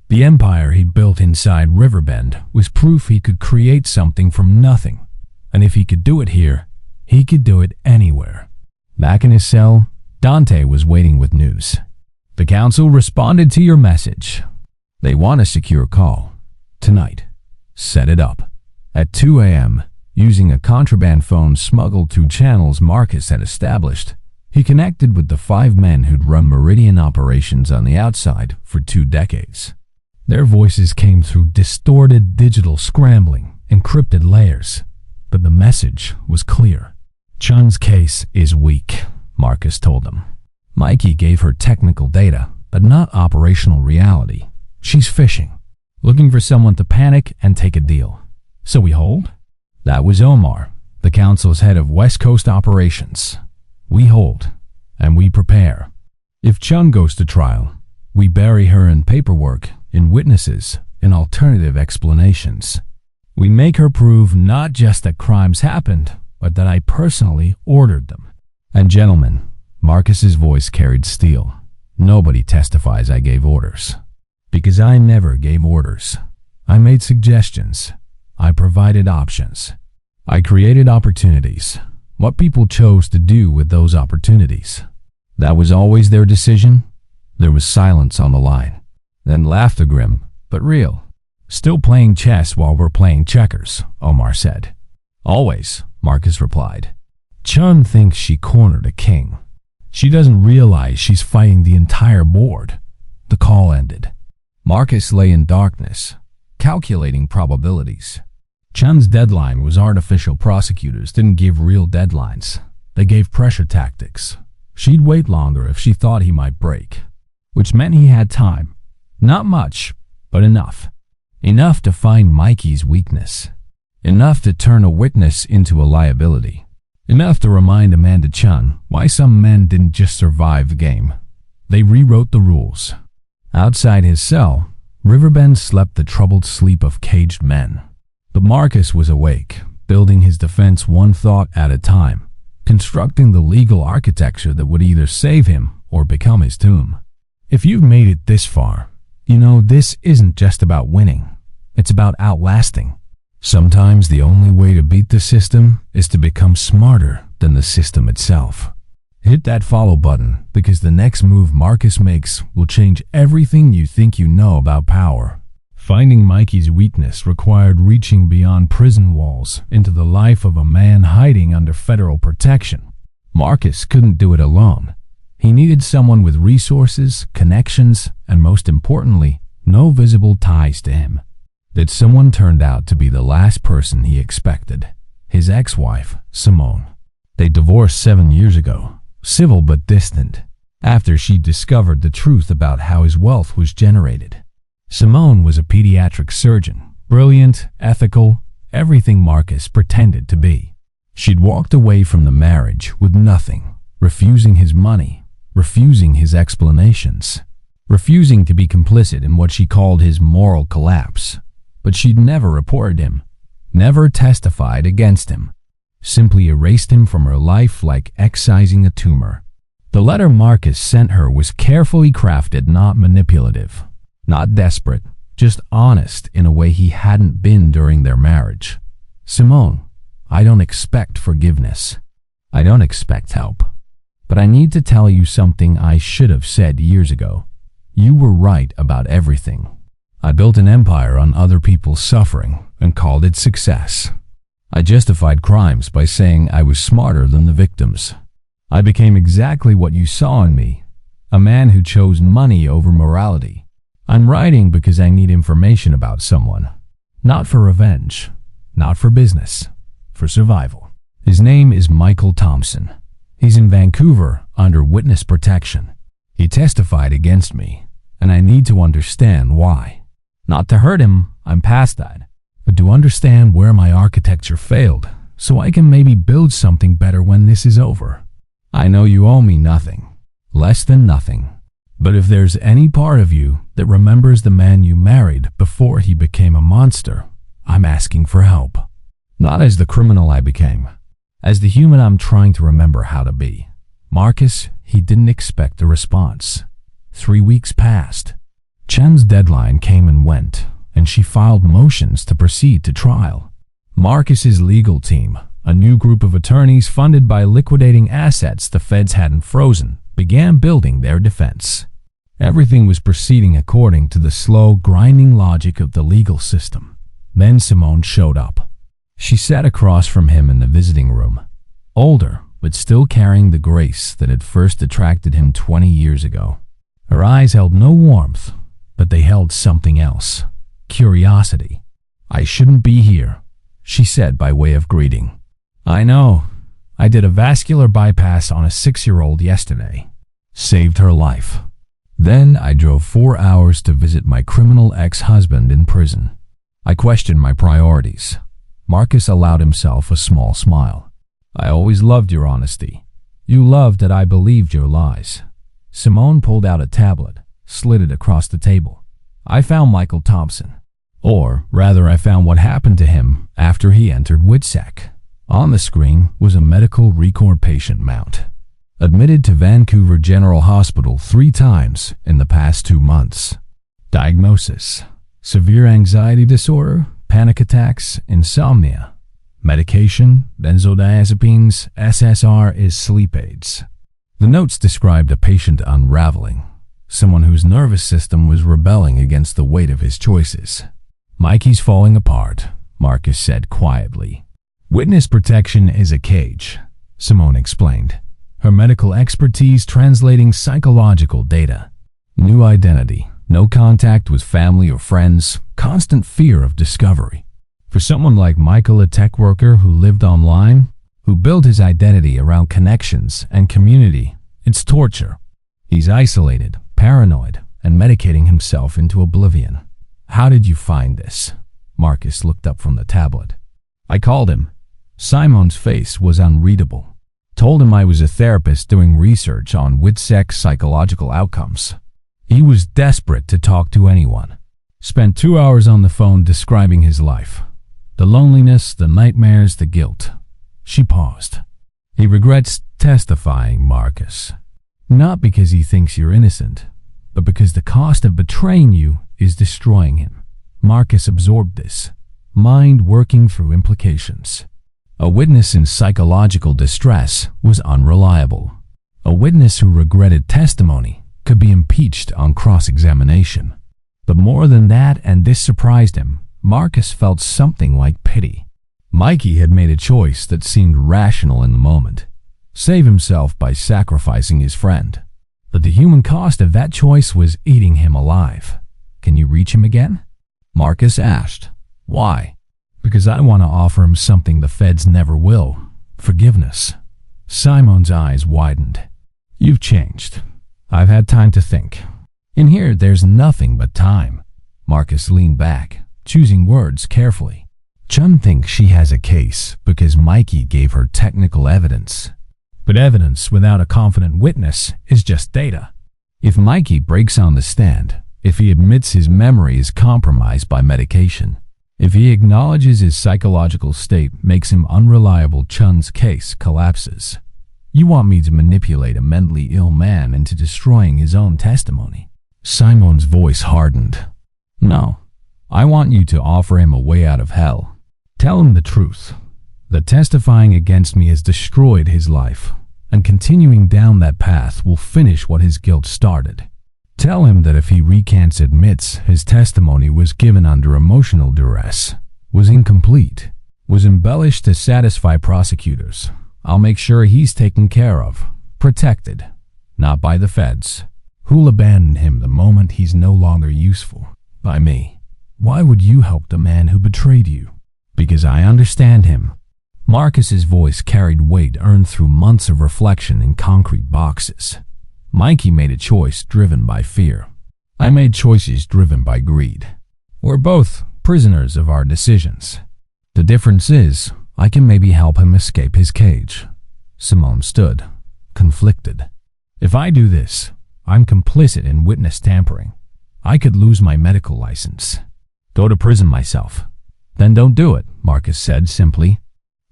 The empire he'd built inside Riverbend was proof he could create something from nothing, and if he could do it here, he could do it anywhere. Back in his cell, Dante was waiting with news. The council responded to your message. They want a secure call. Tonight. Set it up. At 2 a.m., using a contraband phone smuggled through channels Marcus had established, he connected with the 5 men who'd run Meridian operations on the outside for 2 decades. Their voices came through distorted digital scrambling, encrypted layers, but the message was clear. Chun's case is weak, Marcus told him. Mikey gave her technical data, but not operational reality. She's fishing, looking for someone to panic and take a deal. So we hold? That was Omar, the council's head of West Coast operations. We hold, and we prepare. If Chun goes to trial, we bury her in paperwork, in witnesses, in alternative explanations. We make her prove not just that crimes happened, but that I personally ordered them. And gentlemen, Marcus's voice carried steel. Nobody testifies I gave orders. Because I never gave orders. I made suggestions. I provided options. I created opportunities. What people chose to do with those opportunities. That was always their decision. There was silence on the line. Then laughter, grim, but real. Still playing chess while we're playing checkers, Omar said. Always, Marcus replied. Chun thinks she cornered a king. She doesn't realize she's fighting the entire board. The call ended. Marcus lay in darkness, calculating probabilities. Chun's deadline was artificial. Prosecutors didn't give real deadlines. They gave pressure tactics. She'd wait longer if she thought he might break, which meant he had time. Not much, but enough. Enough to find Mikey's weakness. Enough to turn a witness into a liability. Enough to remind Amanda Chun why some men didn't just survive the game. They rewrote the rules. Outside his cell, Riverbend slept the troubled sleep of caged men. But Marcus was awake, building his defense one thought at a time, constructing the legal architecture that would either save him or become his tomb. If you've made it this far, you know this isn't just about winning. It's about outlasting. Sometimes the only way to beat the system is to become smarter than the system itself. Hit that follow button because the next move Marcus makes will change everything you think you know about power. Finding Mikey's weakness required reaching beyond prison walls into the life of a man hiding under federal protection. Marcus couldn't do it alone. He needed someone with resources, connections, and most importantly, no visible ties to him. That someone turned out to be the last person he expected, his ex-wife, Simone. They divorced 7 years ago, civil but distant, after she discovered the truth about how his wealth was generated. Simone was a pediatric surgeon, brilliant, ethical, everything Marcus pretended to be. She'd walked away from the marriage with nothing, refusing his money, refusing his explanations, refusing to be complicit in what she called his moral collapse. But she'd never reported him, never testified against him, simply erased him from her life like excising a tumor. The letter Marcus sent her was carefully crafted, not manipulative, not desperate, just honest in a way he hadn't been during their marriage. Simone, I don't expect forgiveness. I don't expect help. But I need to tell you something I should have said years ago. You were right about everything. I built an empire on other people's suffering and called it success. I justified crimes by saying I was smarter than the victims. I became exactly what you saw in me, a man who chose money over morality. I'm writing because I need information about someone, not for revenge, not for business, for survival. His name is Michael Thompson. He's in Vancouver under witness protection. He testified against me, and I need to understand why. Not to hurt him, I'm past that, but to understand where my architecture failed, so I can maybe build something better when this is over. I know you owe me nothing, less than nothing, but if there's any part of you that remembers the man you married before he became a monster, I'm asking for help. Not as the criminal I became, as the human I'm trying to remember how to be. Marcus, he didn't expect a response. 3 weeks passed. Chen's deadline came and went, and she filed motions to proceed to trial. Marcus's legal team, a new group of attorneys funded by liquidating assets the feds hadn't frozen, began building their defense. Everything was proceeding according to the slow, grinding logic of the legal system. Then Simone showed up. She sat across from him in the visiting room, older, but still carrying the grace that had first attracted him 20 years ago. Her eyes held no warmth, but they held something else. Curiosity. I shouldn't be here, she said by way of greeting. I know. I did a vascular bypass on a 6-year-old yesterday. Saved her life. Then I drove 4 hours to visit my criminal ex-husband in prison. I questioned my priorities. Marcus allowed himself a small smile. I always loved your honesty. You loved that I believed your lies. Simone pulled out a tablet, slid it across the table. I found Michael Thompson. Or, rather, I found what happened to him after he entered WITSEC. On the screen was a medical record patient mount. Admitted to Vancouver General Hospital 3 times in the past 2 months. Diagnosis: severe anxiety disorder, panic attacks, insomnia. Medication: benzodiazepines, SSR is sleep aids. The notes described a patient unraveling, someone whose nervous system was rebelling against the weight of his choices. Mikey's falling apart, Marcus said quietly. Witness protection is a cage, Simone explained, her medical expertise translating psychological data. New identity, no contact with family or friends, constant fear of discovery. For someone like Michael, a tech worker who lived online, who built his identity around connections and community, it's torture. He's isolated, paranoid, and medicating himself into oblivion. How did you find this? Marcus looked up from the tablet. I called him. Simone's face was unreadable. Told him I was a therapist doing research on WITSEC psychological outcomes. He was desperate to talk to anyone. Spent 2 hours on the phone describing his life. The loneliness, the nightmares, the guilt. She paused. He regrets testifying, Marcus. Not because he thinks you're innocent, but because the cost of betraying you is destroying him. Marcus absorbed this, mind working through implications. A witness in psychological distress was unreliable. A witness who regretted testimony could be impeached on cross-examination. But more than that, and this surprised him, Marcus felt something like pity. Mikey had made a choice that seemed rational in the moment. Save himself by sacrificing his friend. But the human cost of that choice was eating him alive. Can you reach him again? Marcus asked. Why? Because I want to offer him something the feds never will. Forgiveness. Simone's eyes widened. You've changed. I've had time to think. In here, there's nothing but time. Marcus leaned back, choosing words carefully. Chun thinks she has a case because Mikey gave her technical evidence. But evidence without a confident witness is just data. If Mikey breaks on the stand, if he admits his memory is compromised by medication, if he acknowledges his psychological state makes him unreliable, Chun's case collapses. You want me to manipulate a mentally ill man into destroying his own testimony? Simone's voice hardened. No, I want you to offer him a way out of hell. Tell him the truth. That testifying against me has destroyed his life, and continuing down that path will finish what his guilt started. Tell him that if he recants, admits his testimony was given under emotional duress, was incomplete, was embellished to satisfy prosecutors, I'll make sure he's taken care of, protected, not by the feds, who'll abandon him the moment he's no longer useful. By me. Why would you help the man who betrayed you? Because I understand him. Marcus's voice carried weight earned through months of reflection in concrete boxes. Mikey made a choice driven by fear. I made choices driven by greed. We're both prisoners of our decisions. The difference is, I can maybe help him escape his cage. Simone stood, conflicted. If I do this, I'm complicit in witness tampering. I could lose my medical license. Go to prison myself. Then don't do it, Marcus said simply.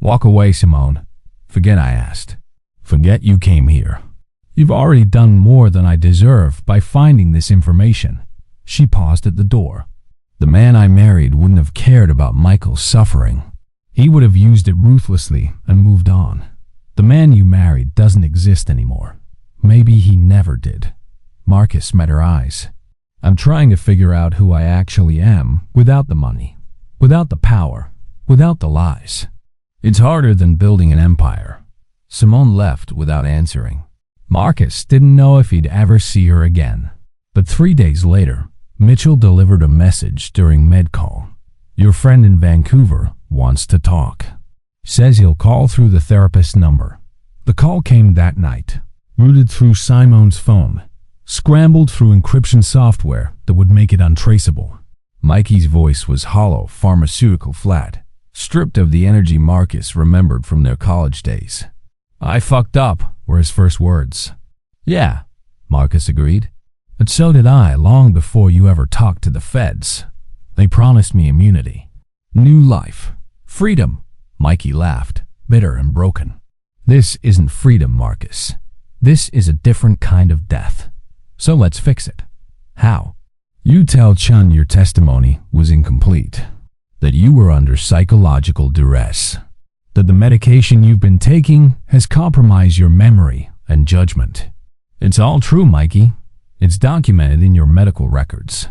Walk away, Simone. Forget I asked. Forget you came here. You've already done more than I deserve by finding this information. She paused at the door. The man I married wouldn't have cared about Michael's suffering. He would have used it ruthlessly and moved on. The man you married doesn't exist anymore. Maybe he never did. Marcus met her eyes. I'm trying to figure out who I actually am without the money, without the power, without the lies. It's harder than building an empire. Simone left without answering. Marcus didn't know if he'd ever see her again. But 3 days later, Mitchell delivered a message during med call. Your friend in Vancouver wants to talk. Says he'll call through the therapist's number. The call came that night, routed through Simone's phone, scrambled through encryption software that would make it untraceable. Mikey's voice was hollow, pharmaceutical flat, stripped of the energy Marcus remembered from their college days. "I fucked up," were his first words. "Yeah," Marcus agreed. "But so did I long before you ever talked to the feds. They promised me immunity. New life. Freedom." Mikey laughed, bitter and broken. "This isn't freedom, Marcus. This is a different kind of death. So let's fix it." "How?" "You tell Chun your testimony was incomplete, that you were under psychological duress, that the medication you've been taking has compromised your memory and judgment. It's all true, Mikey. It's documented in your medical records."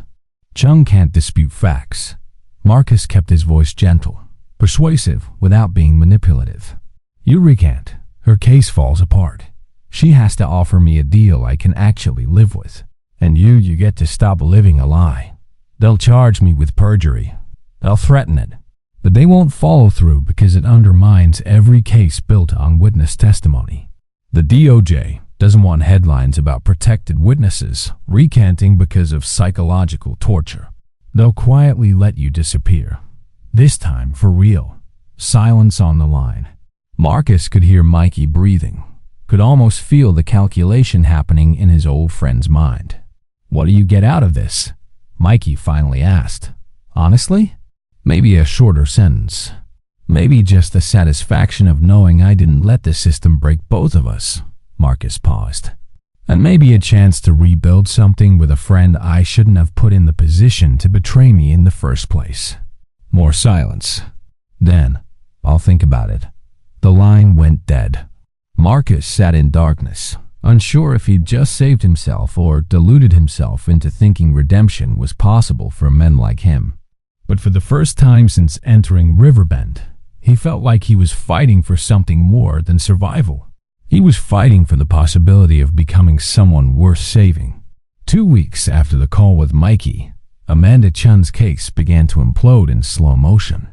Chung can't dispute facts. Marcus kept his voice gentle, persuasive without being manipulative. "You recant, her case falls apart. She has to offer me a deal I can actually live with. And you get to stop living a lie. They'll charge me with perjury. They'll threaten it. But they won't follow through because it undermines every case built on witness testimony. The DOJ doesn't want headlines about protected witnesses recanting because of psychological torture. They'll quietly let you disappear. This time for real. Silence on the line." Marcus could hear Mikey breathing, could almost feel the calculation happening in his old friend's mind. "What do you get out of this?" Mikey finally asked. "Honestly? Maybe a shorter sentence. Maybe just the satisfaction of knowing I didn't let the system break both of us." Marcus paused. "And maybe a chance to rebuild something with a friend I shouldn't have put in the position to betray me in the first place." More silence. Then, "I'll think about it." The line went dead. Marcus sat in darkness, unsure if he'd just saved himself or deluded himself into thinking redemption was possible for men like him. But for the first time since entering Riverbend, he felt like he was fighting for something more than survival. He was fighting for the possibility of becoming someone worth saving. 2 weeks after the call with Mikey, Amanda Chun's case began to implode in slow motion.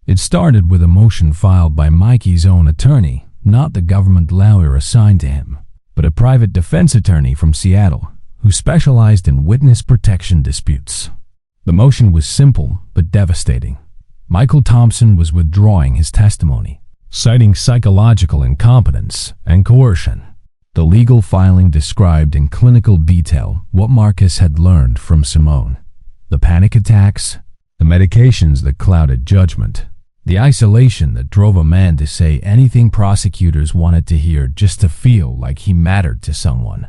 It started with a motion filed by Mikey's own attorney, not the government lawyer assigned to him, but a private defense attorney from Seattle who specialized in witness protection disputes. The motion was simple but devastating. Michael Thompson was withdrawing his testimony, citing psychological incompetence and coercion. The legal filing described in clinical detail what Marcus had learned from Simone. The panic attacks, the medications that clouded judgment, the isolation that drove a man to say anything prosecutors wanted to hear just to feel like he mattered to someone.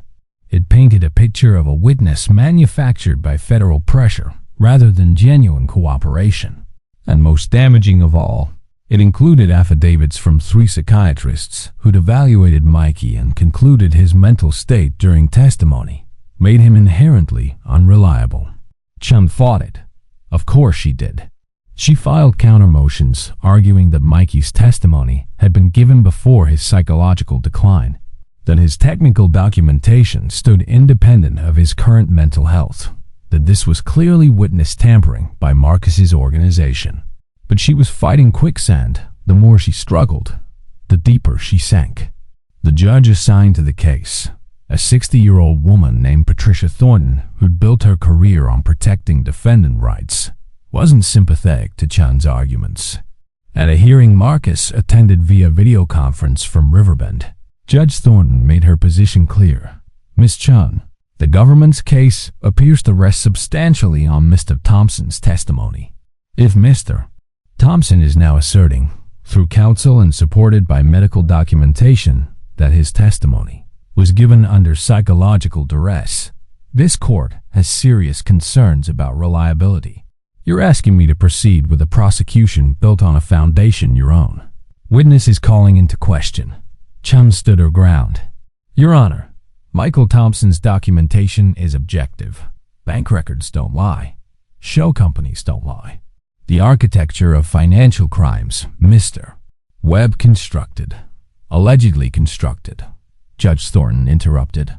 It painted a picture of a witness manufactured by federal pressure rather than genuine cooperation. And most damaging of all, it included affidavits from 3 psychiatrists who'd evaluated Mikey and concluded his mental state during testimony made him inherently unreliable. Chun fought it. Of course she did. She filed counter motions arguing that Mikey's testimony had been given before his psychological decline, that his technical documentation stood independent of his current mental health, that this was clearly witness tampering by Marcus's organization. But she was fighting quicksand. The more she struggled, the deeper she sank. The judge assigned to the case, a 60-year-old woman named Patricia Thornton who'd built her career on protecting defendant rights, wasn't sympathetic to Chun's arguments. At a hearing Marcus attended via video conference from Riverbend, Judge Thornton made her position clear. "Miss Chun, the government's case appears to rest substantially on Mr. Thompson's testimony. If Mr. Thompson is now asserting, through counsel and supported by medical documentation, that his testimony was given under psychological duress, this court has serious concerns about reliability. You're asking me to proceed with a prosecution built on a foundation your own. Witness is calling into question." Chun stood her ground. "Your Honor, Michael Thompson's documentation is objective. Bank records don't lie. Show companies don't lie. The architecture of financial crimes, Mr. Webb constructed, allegedly constructed," Judge Thornton interrupted.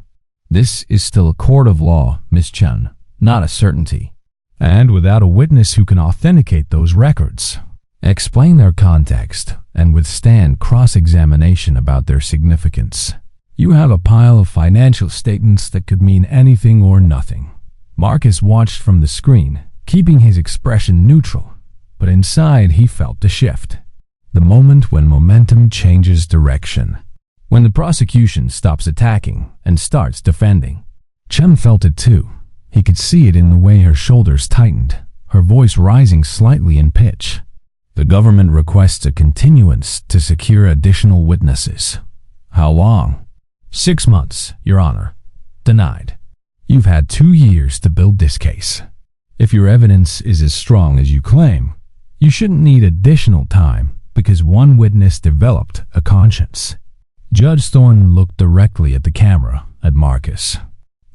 "This is still a court of law, Miss Chun, not a certainty. And without a witness who can authenticate those records, explain their context, and withstand cross-examination about their significance. You have a pile of financial statements that could mean anything or nothing. Marcus watched from the screen, keeping his expression neutral, but inside he felt the shift. The moment when momentum changes direction. When the prosecution stops attacking and starts defending. Chen felt it too. He could see it in the way her shoulders tightened, her voice rising slightly in pitch. The government requests a continuance to secure additional witnesses. How long? 6 months, Your Honor. Denied. You've had 2 years to build this case. If your evidence is as strong as you claim, you shouldn't need additional time because one witness developed a conscience. Judge Thornton looked directly at the camera at Marcus.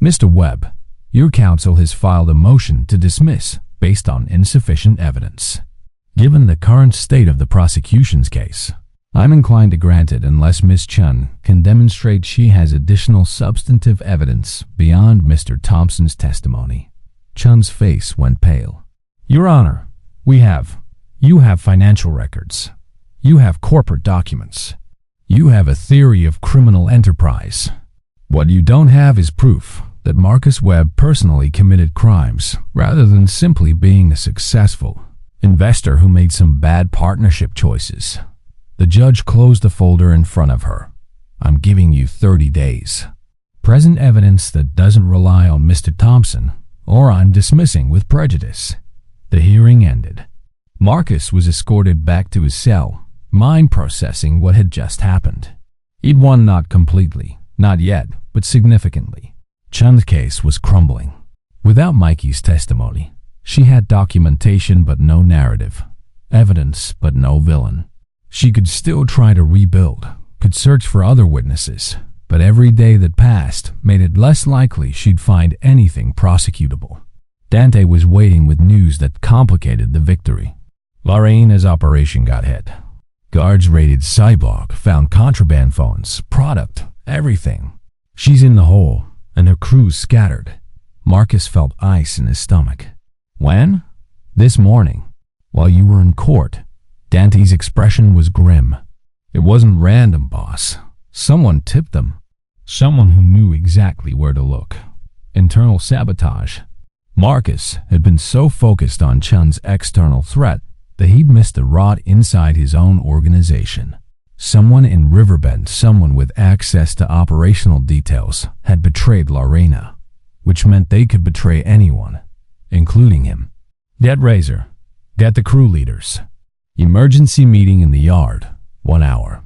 Mr. Webb, your counsel has filed a motion to dismiss based on insufficient evidence. Given the current state of the prosecution's case, I'm inclined to grant it unless Ms. Chen can demonstrate she has additional substantive evidence beyond Mr. Thompson's testimony. Chen's face went pale. Your Honor, you have financial records. You have corporate documents. You have a theory of criminal enterprise. What you don't have is proof that Marcus Webb personally committed crimes rather than simply being a successful investor who made some bad partnership choices. The judge closed the folder in front of her. I'm giving you 30 days. Present evidence that doesn't rely on Mr. Thompson, or I'm dismissing with prejudice. The hearing ended. Marcus was escorted back to his cell, mind processing what had just happened. He'd won not completely, not yet, but significantly. Chen's case was crumbling. Without Mikey's testimony, she had documentation but no narrative, evidence but no villain. She could still try to rebuild, could search for other witnesses, but every day that passed made it less likely she'd find anything prosecutable. Dante was waiting with news that complicated the victory. Lorena's operation got hit. Guards raided Cyborg, found contraband phones, product, everything. She's in the hole, and her crew's scattered. Marcus felt ice in his stomach. When? This morning, while you were in court. Dante's expression was grim. It wasn't random, boss. Someone tipped them. Someone who knew exactly where to look. Internal sabotage. Marcus had been so focused on Chen's external threat that he'd missed the rot inside his own organization. Someone in Riverbend, someone with access to operational details, had betrayed Lorena, which meant they could betray anyone, including him. Get Razor. Get the crew leaders. Emergency meeting in the yard. 1 hour.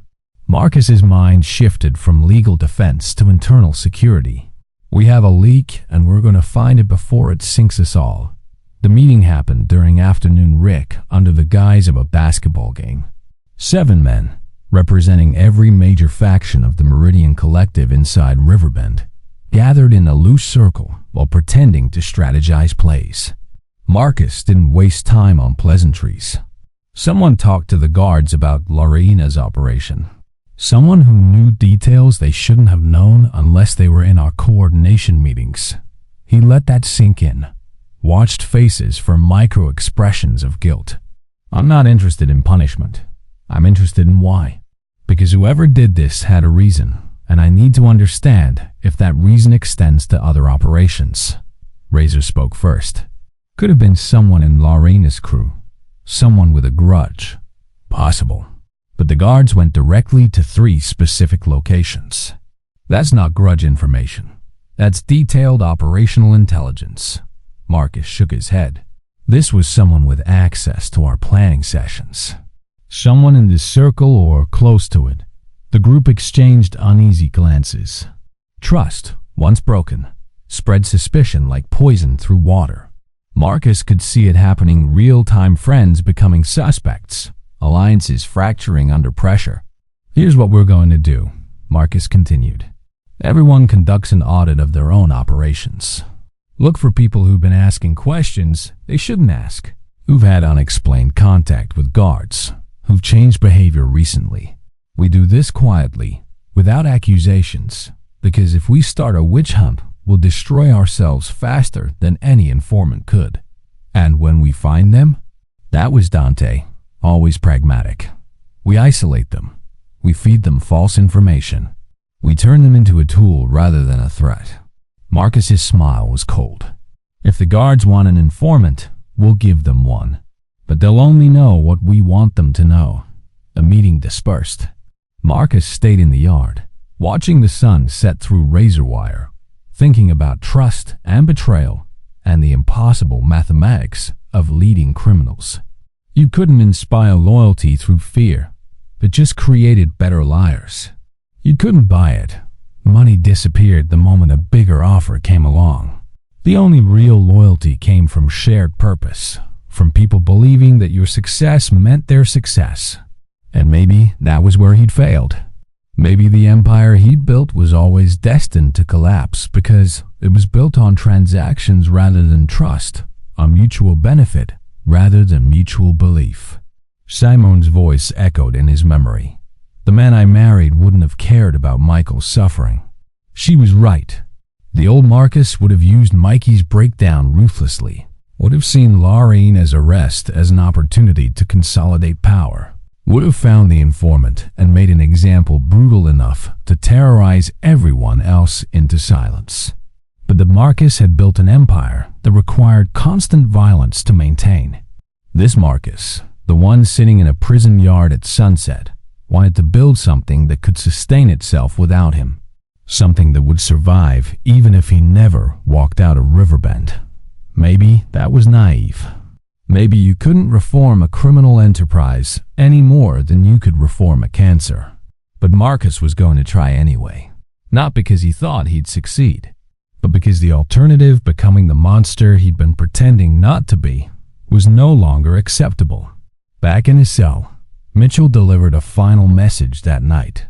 Marcus's mind shifted from legal defense to internal security. We have a leak and we're going to find it before it sinks us all. The meeting happened during afternoon Rick under the guise of a basketball game. 7 men, representing every major faction of the Meridian Collective inside Riverbend, gathered in a loose circle while pretending to strategize plays. Marcus didn't waste time on pleasantries. Someone talked to the guards about Lorena's operation. Someone who knew details they shouldn't have known unless they were in our coordination meetings. He let that sink in, watched faces for micro-expressions of guilt. I'm not interested in punishment. I'm interested in why. Because whoever did this had a reason, and I need to understand if that reason extends to other operations. Razor spoke first. Could have been someone in Lorena's crew. Someone with a grudge. Possible. But the guards went directly to 3 specific locations. That's not grudge information. That's detailed operational intelligence. Marcus shook his head. This was someone with access to our planning sessions. Someone in this circle or close to it. The group exchanged uneasy glances. Trust, once broken, spread suspicion like poison through water. Marcus could see it happening, real-time friends becoming suspects, alliances fracturing under pressure. Here's what we're going to do, Marcus continued. Everyone conducts an audit of their own operations. Look for people who've been asking questions they shouldn't ask, who've had unexplained contact with guards, who've changed behavior recently. We do this quietly, without accusations, because if we start a witch hunt, we'll destroy ourselves faster than any informant could. And when we find them, that was Dante, always pragmatic. We isolate them. We feed them false information. We turn them into a tool rather than a threat. Marcus's smile was cold. If the guards want an informant, we'll give them one. But they'll only know what we want them to know. The meeting dispersed. Marcus stayed in the yard, watching the sun set through razor wire, thinking about trust and betrayal and the impossible mathematics of leading criminals. You couldn't inspire loyalty through fear. It just created better liars. You couldn't buy it. Money disappeared the moment a bigger offer came along. The only real loyalty came from shared purpose, from people believing that your success meant their success. And maybe that was where he'd failed. Maybe the empire he'd built was always destined to collapse because it was built on transactions rather than trust, on mutual benefit rather than mutual belief. Simon's voice echoed in his memory. The man I married wouldn't have cared about Michael's suffering. She was right. The old Marcus would have used Mikey's breakdown ruthlessly, would have seen Laurene's arrest as an opportunity to consolidate power, would have found the informant and made an example brutal enough to terrorize everyone else into silence. But the Marcus had built an empire that required constant violence to maintain. This Marcus, the one sitting in a prison yard at sunset, wanted to build something that could sustain itself without him. Something that would survive even if he never walked out of Riverbend. Maybe that was naive. Maybe you couldn't reform a criminal enterprise any more than you could reform a cancer. But Marcus was going to try anyway. Not because he thought he'd succeed, but because the alternative, becoming the monster he'd been pretending not to be, was no longer acceptable. Back in his cell, Mitchell delivered a final message that night.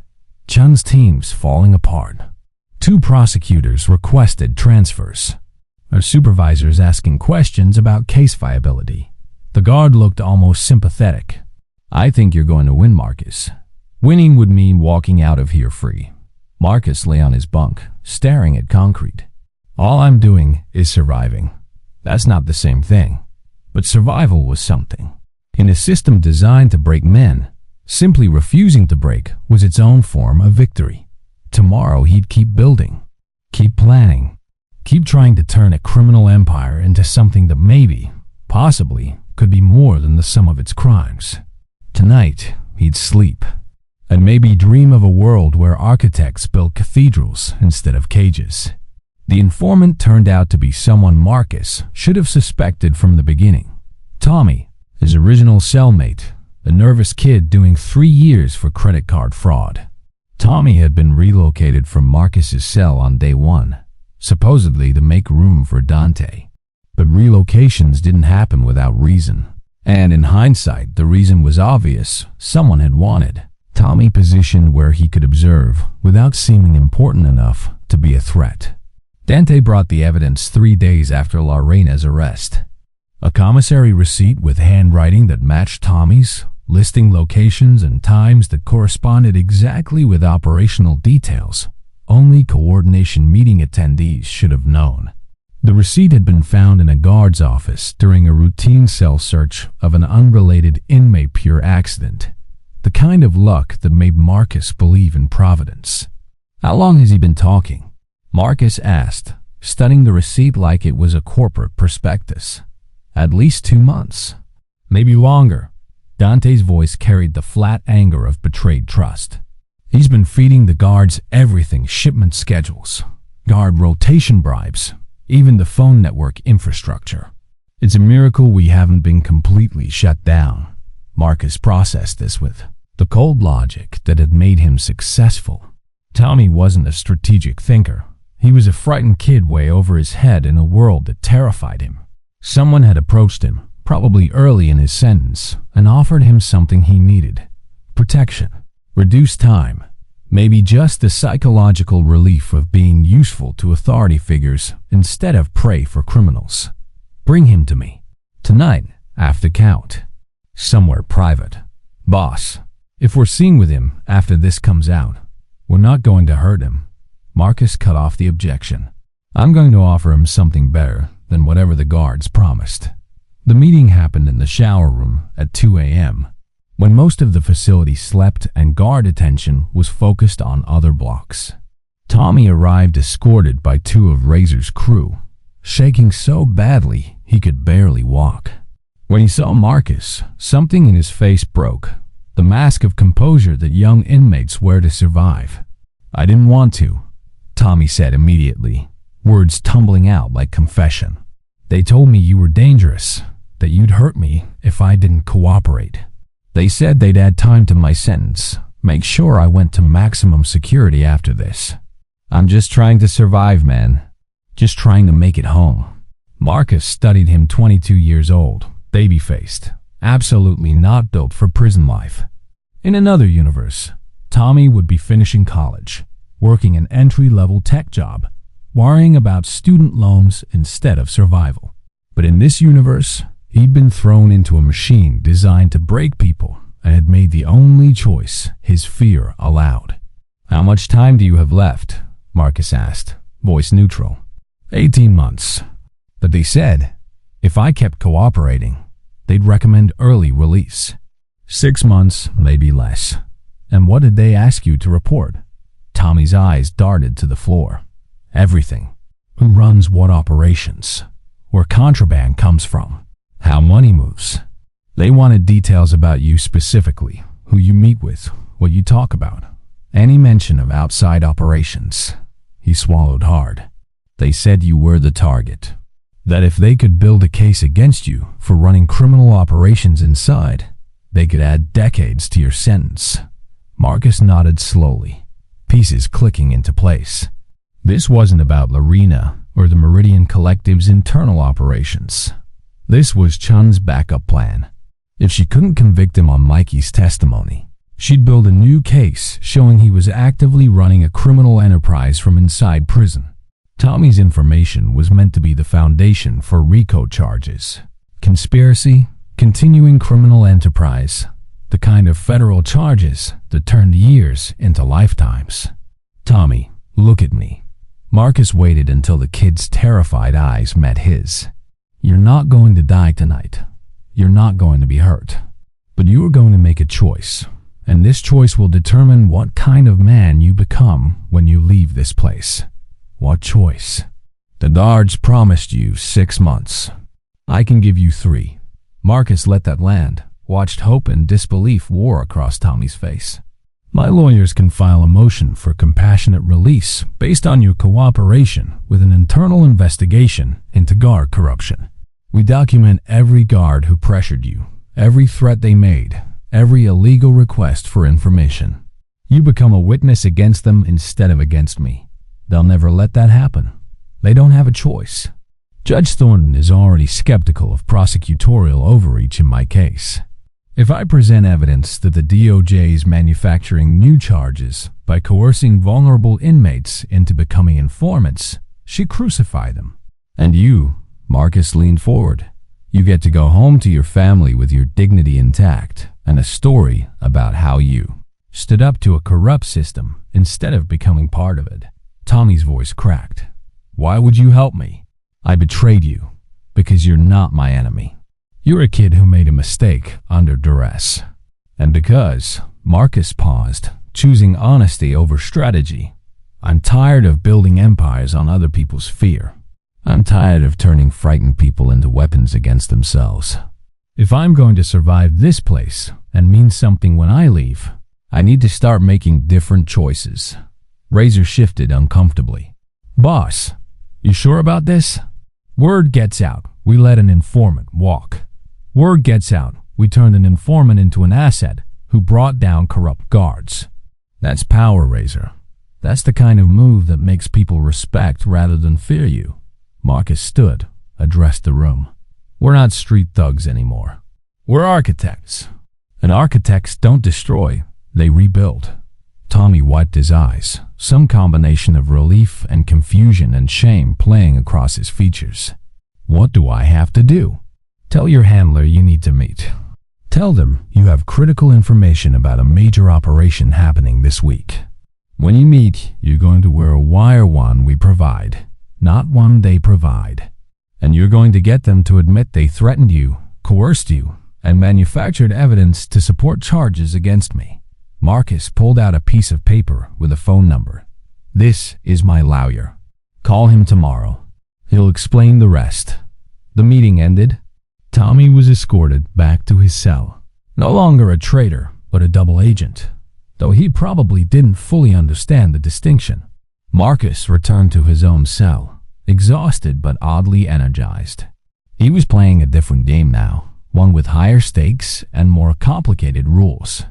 Chun's team's falling apart. 2 prosecutors requested transfers. Our supervisors asking questions about case viability. The guard looked almost sympathetic. I think you're going to win, Marcus. Winning would mean walking out of here free. Marcus lay on his bunk, staring at concrete. All I'm doing is surviving. That's not the same thing. But survival was something. In a system designed to break men, simply refusing to break was its own form of victory. Tomorrow he'd keep building, keep planning, keep trying to turn a criminal empire into something that maybe, possibly, could be more than the sum of its crimes. Tonight, he'd sleep, and maybe dream of a world where architects built cathedrals instead of cages. The informant turned out to be someone Marcus should have suspected from the beginning. Tommy, his original cellmate, a nervous kid doing 3 years for credit card fraud. Tommy had been relocated from Marcus's cell on day 1, supposedly to make room for Dante. But relocations didn't happen without reason. And in hindsight, the reason was obvious. Someone had wanted Tommy positioned where he could observe without seeming important enough to be a threat. Dante brought the evidence 3 days after Laurene's arrest. A commissary receipt with handwriting that matched Tommy's, listing locations and times that corresponded exactly with operational details only coordination meeting attendees should have known. The receipt had been found in a guard's office during a routine cell search of an unrelated inmate pure accident, the kind of luck that made Marcus believe in providence. How long has he been talking? Marcus asked, studying the receipt like it was a corporate prospectus. At least 2 months. Maybe longer. Dante's voice carried the flat anger of betrayed trust. He's been feeding the guards everything: shipment schedules, guard rotation bribes, even the phone network infrastructure. It's a miracle we haven't been completely shut down. Marcus processed this with the cold logic that had made him successful. Tommy wasn't a strategic thinker. He was a frightened kid way over his head in a world that terrified him. Someone had approached him, probably early in his sentence, and offered him something he needed: protection, reduced time, maybe just the psychological relief of being useful to authority figures instead of prey for criminals. Bring him to me. Tonight, after count. Somewhere private. Boss, if we're seen with him after this comes out, we're not going to hurt him. Marcus cut off the objection. I'm going to offer him something better than whatever the guards promised. The meeting happened in the shower room at 2 a.m. when most of the facility slept and guard attention was focused on other blocks. Tommy arrived escorted by two of Razor's crew, shaking so badly he could barely walk. When he saw Marcus, something in his face broke, the mask of composure that young inmates wear to survive. "I didn't want to," Tommy said immediately, words tumbling out like confession. "They told me you were dangerous, that you'd hurt me if I didn't cooperate. They said they'd add time to my sentence, make sure I went to maximum security after this. I'm just trying to survive, man. Just trying to make it home." Marcus studied him, 22 years old, baby-faced, absolutely not built for prison life. In another universe, Tommy would be finishing college, working an entry-level tech job, worrying about student loans instead of survival. But in this universe, he'd been thrown into a machine designed to break people and had made the only choice his fear allowed. "How much time do you have left?" Marcus asked, voice neutral. 18 months. But they said, if I kept cooperating, they'd recommend early release. 6 months, maybe less. And what did they ask you to report? Tommy's eyes darted to the floor. Everything. Who runs what operations? Where contraband comes from? How money moves? They wanted details about you specifically, who you meet with, what you talk about. Any mention of outside operations. He swallowed hard. They said you were the target. That if they could build a case against you for running criminal operations inside, they could add decades to your sentence. Marcus nodded slowly, pieces clicking into place. This wasn't about Lorena or the Meridian Collective's internal operations. This was Chun's backup plan. If she couldn't convict him on Mikey's testimony, she'd build a new case showing he was actively running a criminal enterprise from inside prison. Tommy's information was meant to be the foundation for RICO charges. Conspiracy, continuing criminal enterprise, the kind of federal charges that turned years into lifetimes. "Tommy, look at me." Marcus waited until the kid's terrified eyes met his. "You're not going to die tonight. You're not going to be hurt. But you are going to make a choice, and this choice will determine what kind of man you become when you leave this place." "What choice?" "The guards promised you 6 months. I can give you 3. Marcus let that land, watched hope and disbelief war across Tommy's face. "My lawyers can file a motion for compassionate release based on your cooperation with an internal investigation into guard corruption. We document every guard who pressured you, every threat they made, every illegal request for information. You become a witness against them instead of against me. They'll never let that happen. They don't have a choice. Judge Thornton is already skeptical of prosecutorial overreach in my case. If I present evidence that the DOJ is manufacturing new charges by coercing vulnerable inmates into becoming informants, she crucify them. And you," Marcus leaned forward, "you get to go home to your family with your dignity intact and a story about how you stood up to a corrupt system instead of becoming part of it." Tommy's voice cracked. "Why would you help me? I betrayed you because you're not my enemy. You're a kid who made a mistake under duress. And because," Marcus paused, choosing honesty over strategy, "I'm tired of building empires on other people's fear. I'm tired of turning frightened people into weapons against themselves. If I'm going to survive this place and mean something when I leave, I need to start making different choices." Razor shifted uncomfortably. "Boss, you sure about this? Word gets out, we let an informant walk. Word gets out, we turned an informant into an asset who brought down corrupt guards. That's power, Razor. That's the kind of move that makes people respect rather than fear you." Marcus stood, addressed the room. "We're not street thugs anymore. We're architects. And architects don't destroy, they rebuild." Tommy wiped his eyes, some combination of relief and confusion and shame playing across his features. "What do I have to do?" "Tell your handler you need to meet. Tell them you have critical information about a major operation happening this week. When you meet, you're going to wear a wire one we provide, not one they provide. And you're going to get them to admit they threatened you, coerced you, and manufactured evidence to support charges against me. Marcus pulled out a piece of paper with a phone number. This is my lawyer. Call him tomorrow. He'll explain the rest. The meeting ended. Tommy was escorted back to his cell. No longer a traitor, but a double agent, though he probably didn't fully understand the distinction. Marcus returned to his own cell, exhausted but oddly energized. He was playing a different game now, one with higher stakes and more complicated rules.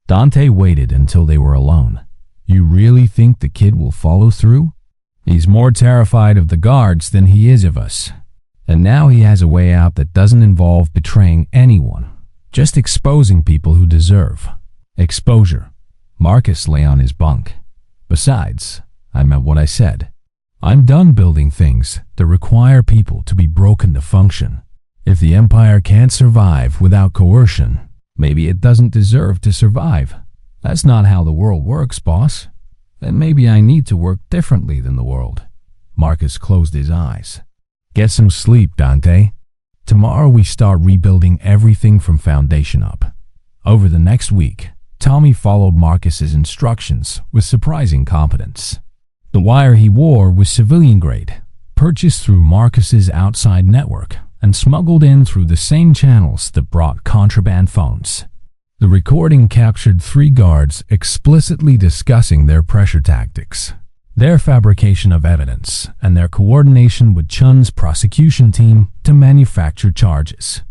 Dante waited until they were alone. You really think the kid will follow through? He's more terrified of the guards than he is of us. And now he has a way out that doesn't involve betraying anyone, just exposing people who deserve exposure. Marcus lay on his bunk. Besides, I meant what I said. I'm done building things that require people to be broken to function. If the empire can't survive without coercion, maybe it doesn't deserve to survive. That's not how the world works, boss. Then maybe I need to work differently than the world. Marcus closed his eyes. Get some sleep, Dante. Tomorrow we start rebuilding everything from foundation up. Over the next week, Tommy followed Marcus's instructions with surprising competence. The wire he wore was civilian grade, purchased through Marcus's outside network and smuggled in through the same channels that brought contraband phones. The recording captured 3 guards explicitly discussing their pressure tactics, their fabrication of evidence, and their coordination with Chun's prosecution team to manufacture charges.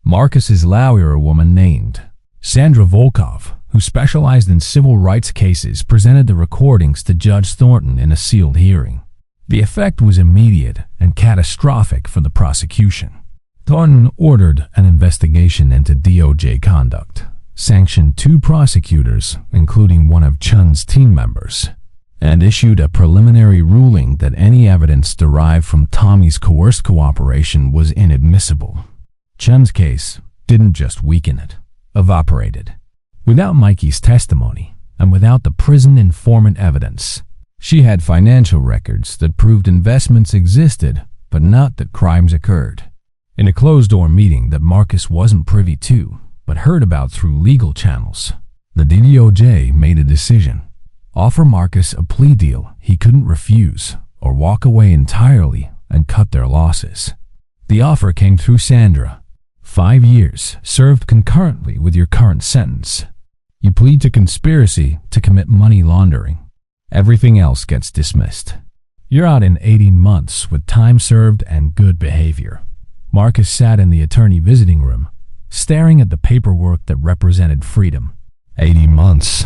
Marcus's lawyer woman named Sandra Volkov, who specialized in civil rights cases, presented the recordings to Judge Thornton in a sealed hearing. The effect was immediate and catastrophic for the prosecution. Thornton ordered an investigation into DOJ conduct, sanctioned 2 prosecutors, including one of Chun's team members, and issued a preliminary ruling that any evidence derived from Tommy's coerced cooperation was inadmissible. Chun's case didn't just weaken it, evaporated. Without Mikey's testimony, and without the prison informant evidence, she had financial records that proved investments existed, but not that crimes occurred. In a closed-door meeting that Marcus wasn't privy to, but heard about through legal channels, the DOJ made a decision. Offer Marcus a plea deal he couldn't refuse, or walk away entirely and cut their losses. The offer came through Sandra. 5 years, served concurrently with your current sentence. You plead to conspiracy to commit money laundering. Everything else gets dismissed. You're out in 18 months with time served and good behavior. Marcus sat in the attorney visiting room, staring at the paperwork that represented freedom. 80 months.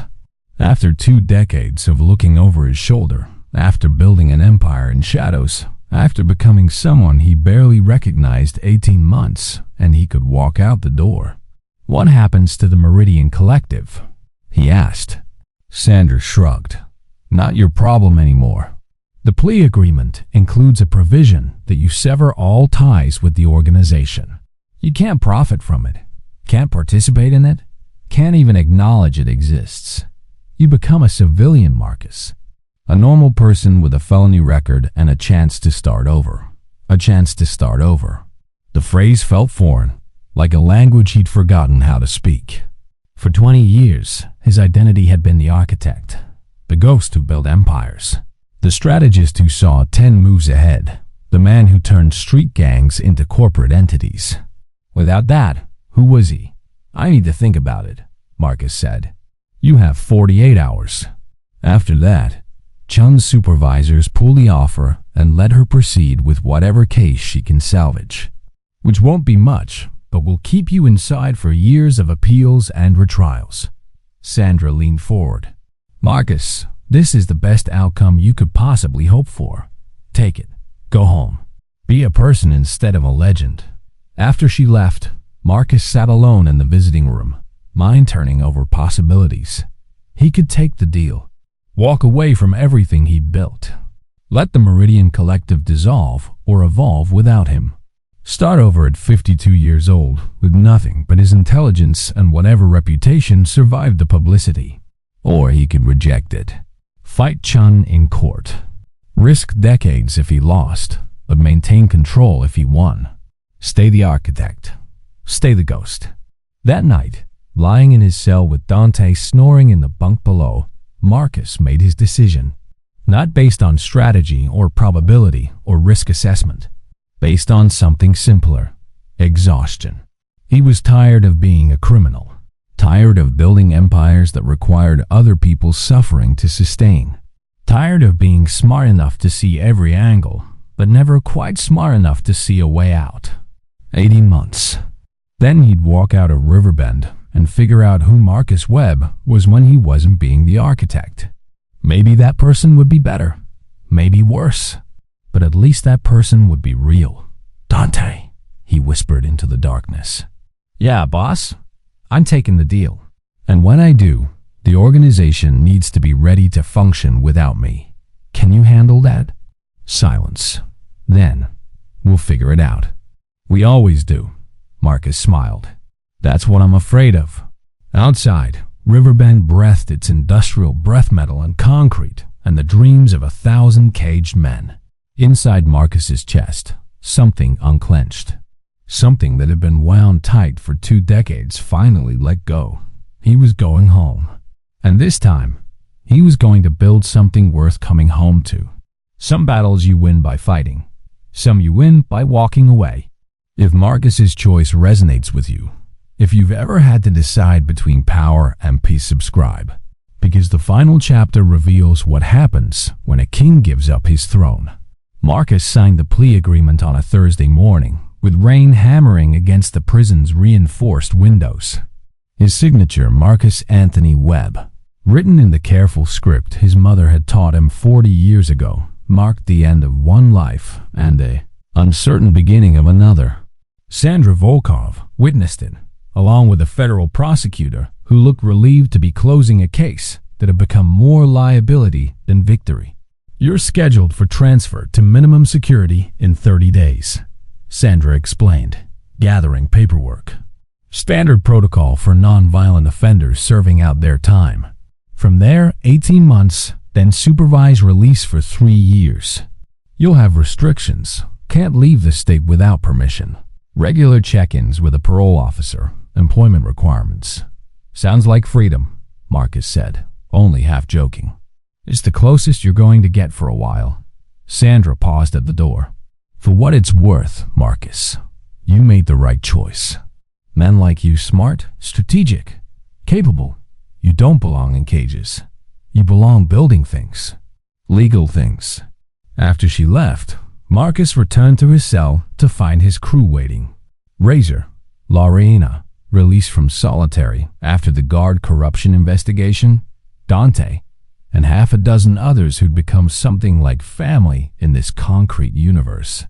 After 2 decades of looking over his shoulder, after building an empire in shadows, after becoming someone he barely recognized, 18 months, and he could walk out the door. What happens to the Meridian Collective? He asked. Sanders shrugged. Not your problem anymore. The plea agreement includes a provision that you sever all ties with the organization. You can't profit from it, can't participate in it, can't even acknowledge it exists. You become a civilian, Marcus. A normal person with a felony record and a chance to start over. A chance to start over. The phrase felt foreign, like a language he'd forgotten how to speak. For 20 years, his identity had been the architect, the ghost who built empires, the strategist who saw 10 moves ahead, the man who turned street gangs into corporate entities. Without that, who was he? I need to think about it, Marcus said. You have 48 hours. After that, Chun's supervisors pull the offer and let her proceed with whatever case she can salvage, which won't be much, but will keep you inside for years of appeals and retrials. Sandra leaned forward. Marcus, this is the best outcome you could possibly hope for. Take it. Go home. Be a person instead of a legend. After she left, Marcus sat alone in the visiting room, mind turning over possibilities. He could take the deal, walk away from everything he'd built, let the Meridian Collective dissolve or evolve without him. Start over at 52 years old with nothing but his intelligence and whatever reputation survived the publicity. Or he could reject it. Fight Chun in court. Risk decades if he lost, but maintain control if he won. Stay the architect. Stay the ghost. That night, lying in his cell with Dante snoring in the bunk below, Marcus made his decision. Not based on strategy or probability or risk assessment. Based on something simpler. Exhaustion. He was tired of being a criminal. Tired of building empires that required other people's suffering to sustain. Tired of being smart enough to see every angle, but never quite smart enough to see a way out. 80 months. Then he'd walk out of Riverbend and figure out who Marcus Webb was when he wasn't being the architect. Maybe that person would be better. Maybe worse. But at least that person would be real. Dante, he whispered into the darkness. Yeah, boss. I'm taking the deal. And when I do, the organization needs to be ready to function without me. Can you handle that? Silence. Then, we'll figure it out. We always do. Marcus smiled. That's what I'm afraid of. Outside, Riverbend breathed its industrial breath metal and concrete and the dreams of 1,000 caged men. Inside Marcus's chest, something unclenched. Something that had been wound tight for 2 decades finally let go. He was going home. And this time, he was going to build something worth coming home to. Some battles you win by fighting. Some you win by walking away. If Marcus's choice resonates with you, if you've ever had to decide between power and peace, subscribe. Because the final chapter reveals what happens when a king gives up his throne. Marcus signed the plea agreement on a Thursday morning, with rain hammering against the prison's reinforced windows. His signature, Marcus Anthony Webb, written in the careful script his mother had taught him 40 years ago, marked the end of one life and the uncertain beginning of another. Sandra Volkov witnessed it, along with a federal prosecutor who looked relieved to be closing a case that had become more liability than victory. You're scheduled for transfer to minimum security in 30 days, Sandra explained, gathering paperwork. Standard protocol for non-violent offenders serving out their time. From there, 18 months, then supervised release for 3 years. You'll have restrictions, can't leave the state without permission. Regular check-ins with a parole officer, employment requirements. Sounds like freedom, Marcus said, only half joking. It's the closest you're going to get for a while. Sandra paused at the door. For what it's worth, Marcus, you made the right choice. Men like you, smart, strategic, capable. You don't belong in cages. You belong building things. Legal things. After she left, Marcus returned to his cell to find his crew waiting. Razor, Lorena, released from solitary after the guard corruption investigation, Dante, and half a dozen others who'd become something like family in this concrete universe.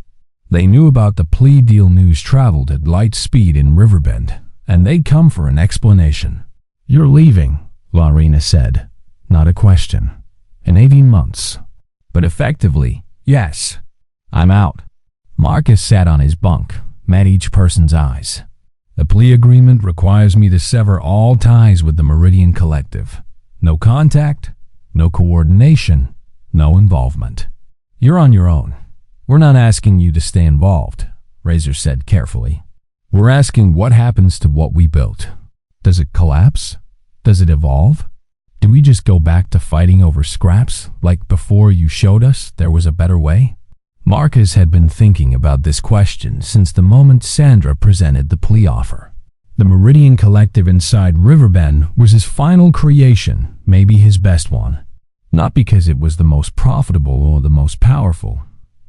They knew about the plea deal. News traveled at light speed in Riverbend, and they'd come for an explanation. You're leaving, Lorena said. Not a question. In 18 months. But effectively, yes. I'm out. Marcus sat on his bunk, met each person's eyes. The plea agreement requires me to sever all ties with the Meridian Collective. No contact, no coordination, no involvement. You're on your own. We're not asking you to stay involved, Razor said carefully. We're asking what happens to what we built. Does it collapse? Does it evolve? Do we just go back to fighting over scraps like before you showed us there was a better way? Marcus had been thinking about this question since the moment Sandra presented the plea offer. The Meridian Collective inside Riverbend was his final creation, maybe his best one. Not because it was the most profitable or the most powerful,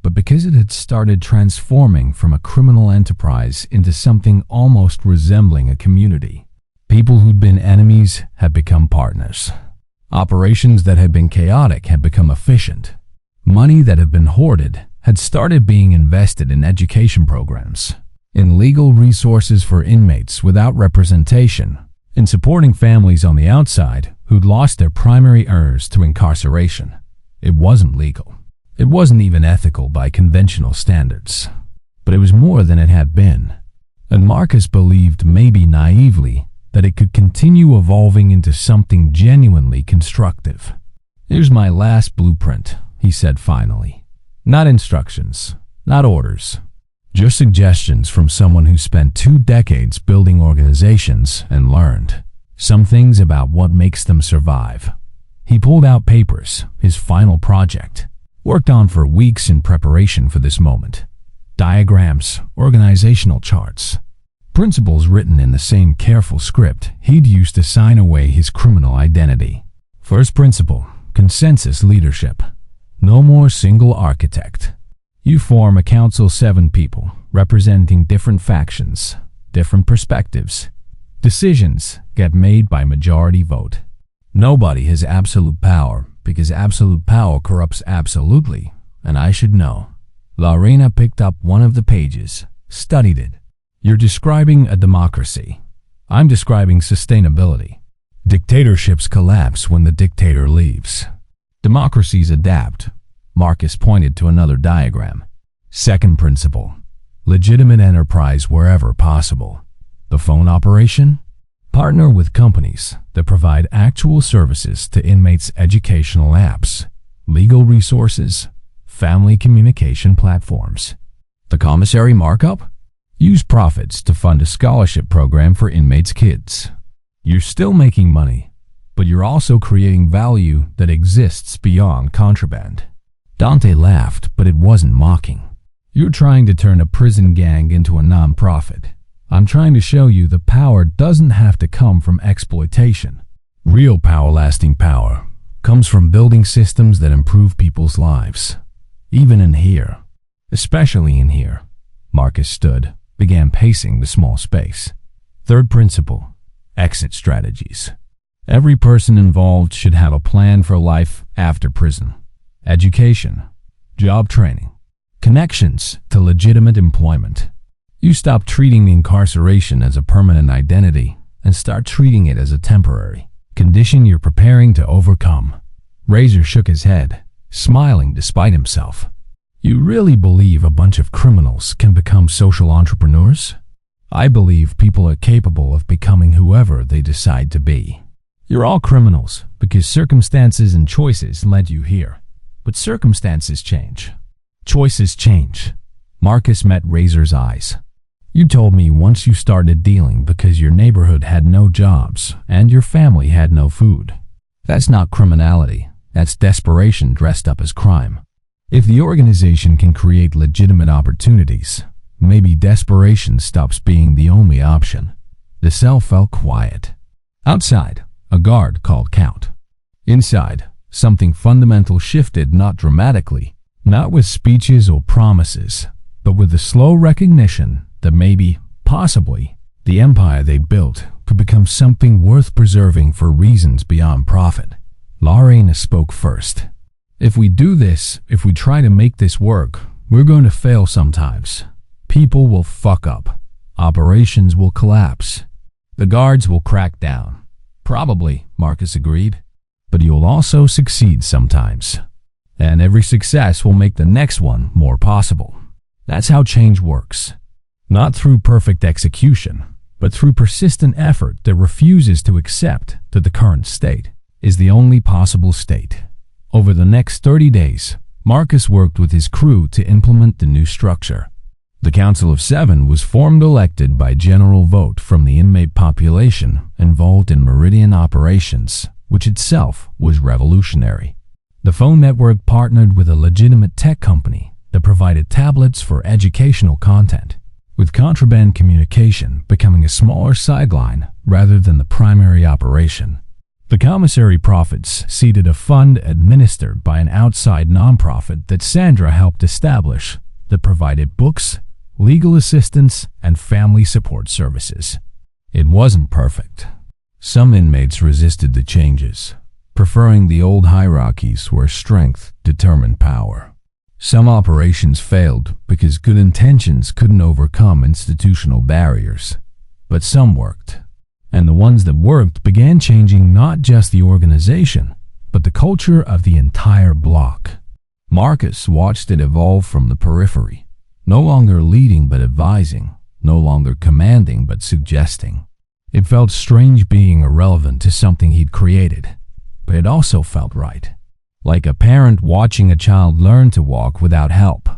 but because it had started transforming from a criminal enterprise into something almost resembling a community. People who'd been enemies had become partners. Operations that had been chaotic had become efficient. Money that had been hoarded had started being invested in education programs, in legal resources for inmates without representation, in supporting families on the outside who'd lost their primary heirs to incarceration. It wasn't legal. It wasn't even ethical by conventional standards. But it was more than it had been. And Marcus believed, maybe naively, that it could continue evolving into something genuinely constructive. Here's my last blueprint, he said finally. Not instructions, not orders. Just suggestions from someone who spent 2 decades building organizations and learned some things about what makes them survive. He pulled out papers, his final project, worked on for weeks in preparation for this moment. Diagrams, organizational charts, principles written in the same careful script he'd used to sign away his criminal identity. First principle, consensus leadership. No more single architect. You form a council 7 people, representing different factions, different perspectives. Decisions get made by majority vote. Nobody has absolute power, because absolute power corrupts absolutely, and I should know. Lorena picked up one of the pages, studied it. You're describing a democracy. I'm describing sustainability. Dictatorships collapse when the dictator leaves. Democracies adapt. Marcus pointed to another diagram. Second principle, legitimate enterprise wherever possible. The phone operation? Partner with companies that provide actual services to inmates' educational apps, legal resources, family communication platforms. The commissary markup? Use profits to fund a scholarship program for inmates' kids. You're still making money, but you're also creating value that exists beyond contraband. Dante laughed, but it wasn't mocking. You're trying to turn a prison gang into a non-profit. I'm trying to show you the power doesn't have to come from exploitation. Real power, lasting power, comes from building systems that improve people's lives. Even in here. Especially in here. Marcus stood, began pacing the small space. Third principle, exit strategies. Every person involved should have a plan for life after prison. Education, job training, connections to legitimate employment. You stop treating the incarceration as a permanent identity and start treating it as a temporary condition you're preparing to overcome. Razor shook his head, smiling despite himself. You really believe a bunch of criminals can become social entrepreneurs? I believe people are capable of becoming whoever they decide to be. You're all criminals because circumstances and choices led you here. But circumstances change. Choices change. Marcus met Razor's eyes. You told me once you started dealing because your neighborhood had no jobs and your family had no food. That's not criminality. That's desperation dressed up as crime. If the organization can create legitimate opportunities, maybe desperation stops being the only option. The cell fell quiet. Outside, a guard called count. Inside, something fundamental shifted, not dramatically, not with speeches or promises, but with the slow recognition that maybe, possibly, the empire they built could become something worth preserving for reasons beyond profit. Lorena spoke first. If we do this, if we try to make this work, we're going to fail sometimes. People will fuck up. Operations will collapse. The guards will crack down. Probably, Marcus agreed. But you'll also succeed sometimes. And every success will make the next one more possible. That's how change works. Not through perfect execution, but through persistent effort that refuses to accept that the current state is the only possible state. Over the next 30 days, Marcus worked with his crew to implement the new structure. The Council of 7 was formed elected by general vote from the inmate population involved in Meridian operations, which itself was revolutionary. The phone network partnered with a legitimate tech company that provided tablets for educational content, with contraband communication becoming a smaller sideline rather than the primary operation. The commissary profits seeded a fund administered by an outside nonprofit that Sandra helped establish that provided books, legal assistance, and family support services. It wasn't perfect. Some inmates resisted the changes, preferring the old hierarchies where strength determined power. Some operations failed because good intentions couldn't overcome institutional barriers, but some worked. And the ones that worked began changing not just the organization, but the culture of the entire block. Marcus watched it evolve from the periphery, no longer leading but advising, no longer commanding but suggesting. It felt strange being irrelevant to something he'd created, but it also felt right. Like a parent watching a child learn to walk without help.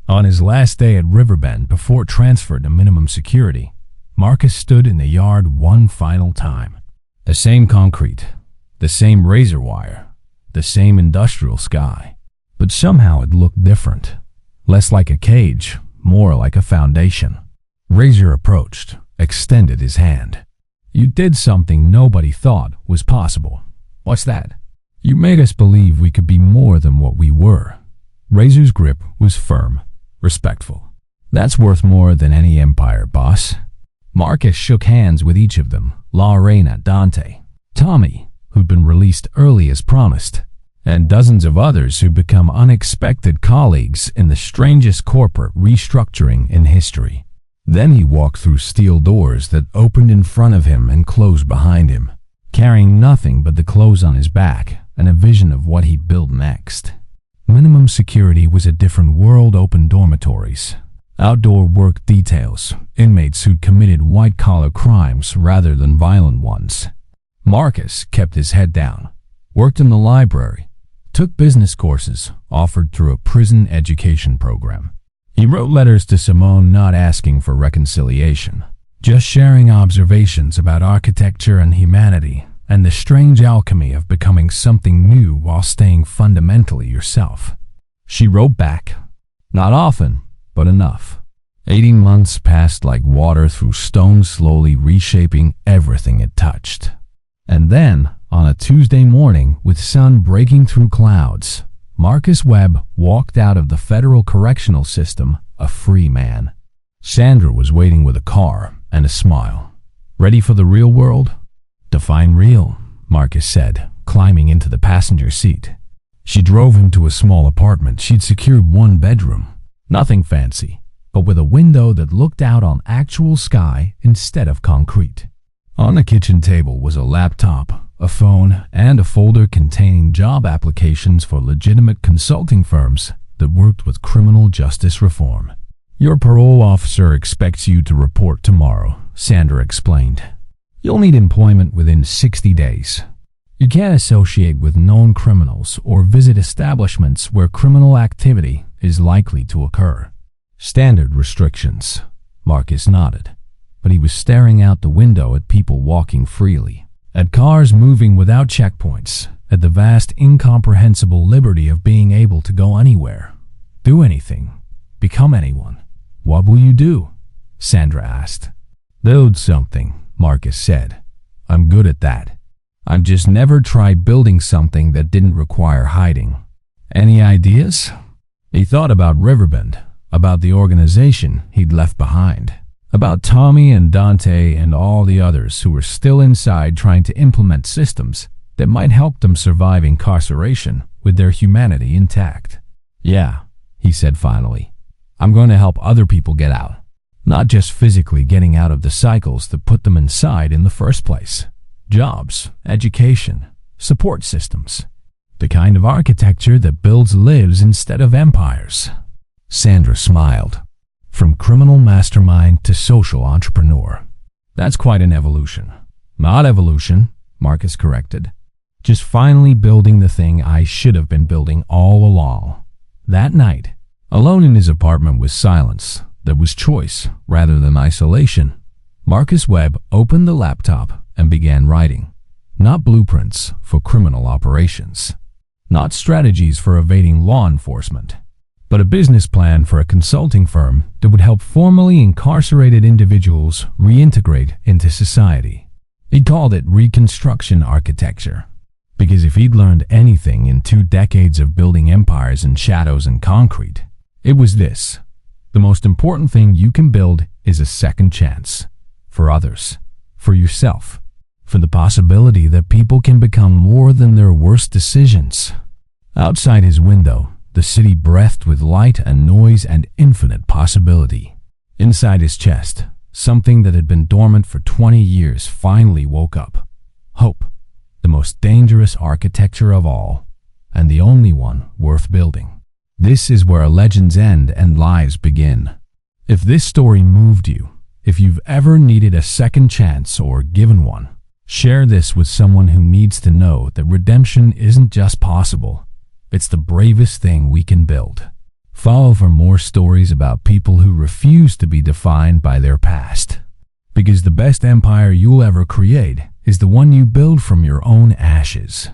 On his last day at Riverbend before transfer to minimum security, Marcus stood in the yard one final time. The same concrete, the same razor wire, the same industrial sky. But somehow it looked different. Less like a cage, more like a foundation. Razor approached, extended his hand. "You did something nobody thought was possible." "What's that?" "You made us believe we could be more than what we were." Razor's grip was firm, respectful. "That's worth more than any empire, boss." Marcus shook hands with each of them, Lorena, Dante, Tommy, who'd been released early as promised, and dozens of others who'd become unexpected colleagues in the strangest corporate restructuring in history. Then he walked through steel doors that opened in front of him and closed behind him, carrying nothing but the clothes on his back and a vision of what he'd build next. Minimum security was a different world. Open dormitories, outdoor work details, inmates who'd committed white-collar crimes rather than violent ones. Marcus kept his head down, worked in the library, took business courses offered through a prison education program. He wrote letters to Simone, not asking for reconciliation, just sharing observations about architecture and humanity and the strange alchemy of becoming something new while staying fundamentally yourself. She wrote back, not often, but enough. 18 months passed like water through stone, slowly reshaping everything it touched. And then, on a Tuesday morning with sun breaking through clouds, Marcus Webb walked out of the federal correctional system a free man. Sandra was waiting with a car and a smile. "Ready for the real world?" "Define real," Marcus said, climbing into the passenger seat. She drove him to a small apartment. She'd secured one bedroom. Nothing fancy, but with a window that looked out on actual sky instead of concrete. On the kitchen table was a laptop, a phone, and a folder containing job applications for legitimate consulting firms that worked with criminal justice reform. "Your parole officer expects you to report tomorrow," Sandra explained. "You'll need employment within 60 days. You can't associate with known criminals or visit establishments where criminal activity is likely to occur." Standard restrictions. Marcus nodded, but he was staring out the window at people walking freely, at cars moving without checkpoints, at the vast, incomprehensible liberty of being able to go anywhere, do anything, become anyone. "What will you do?" Sandra asked. "Build something," Marcus said. "I'm good at that. I've just never tried building something that didn't require hiding." "Any ideas?" He thought about Riverbend, about the organization he'd left behind, about Tommy and Dante and all the others who were still inside trying to implement systems that might help them survive incarceration with their humanity intact. "Yeah," he said finally. "I'm going to help other people get out. Not just physically getting out of the cycles that put them inside in the first place. Jobs, education, support systems. The kind of architecture that builds lives instead of empires." Sandra smiled. "From criminal mastermind to social entrepreneur. That's quite an evolution." "Not evolution," Marcus corrected. "Just finally building the thing I should have been building all along." That night, alone in his apartment with silence, there was choice rather than isolation. Marcus Webb opened the laptop and began writing. Not blueprints for criminal operations, not strategies for evading law enforcement, but a business plan for a consulting firm that would help formerly incarcerated individuals reintegrate into society. He called it Reconstruction Architecture, because if he'd learned anything in 2 decades of building empires in shadows and concrete, it was this: the most important thing you can build is a second chance. For others, for yourself, for the possibility that people can become more than their worst decisions. Outside his window, the city breathed with light and noise and infinite possibility. Inside his chest, something that had been dormant for 20 years finally woke up. Hope, the most dangerous architecture of all, and the only one worth building. This is where legends end and lives begin. If this story moved you, if you've ever needed a second chance or given one, share this with someone who needs to know that redemption isn't just possible, it's the bravest thing we can build. Follow for more stories about people who refuse to be defined by their past. Because the best empire you'll ever create is the one you build from your own ashes.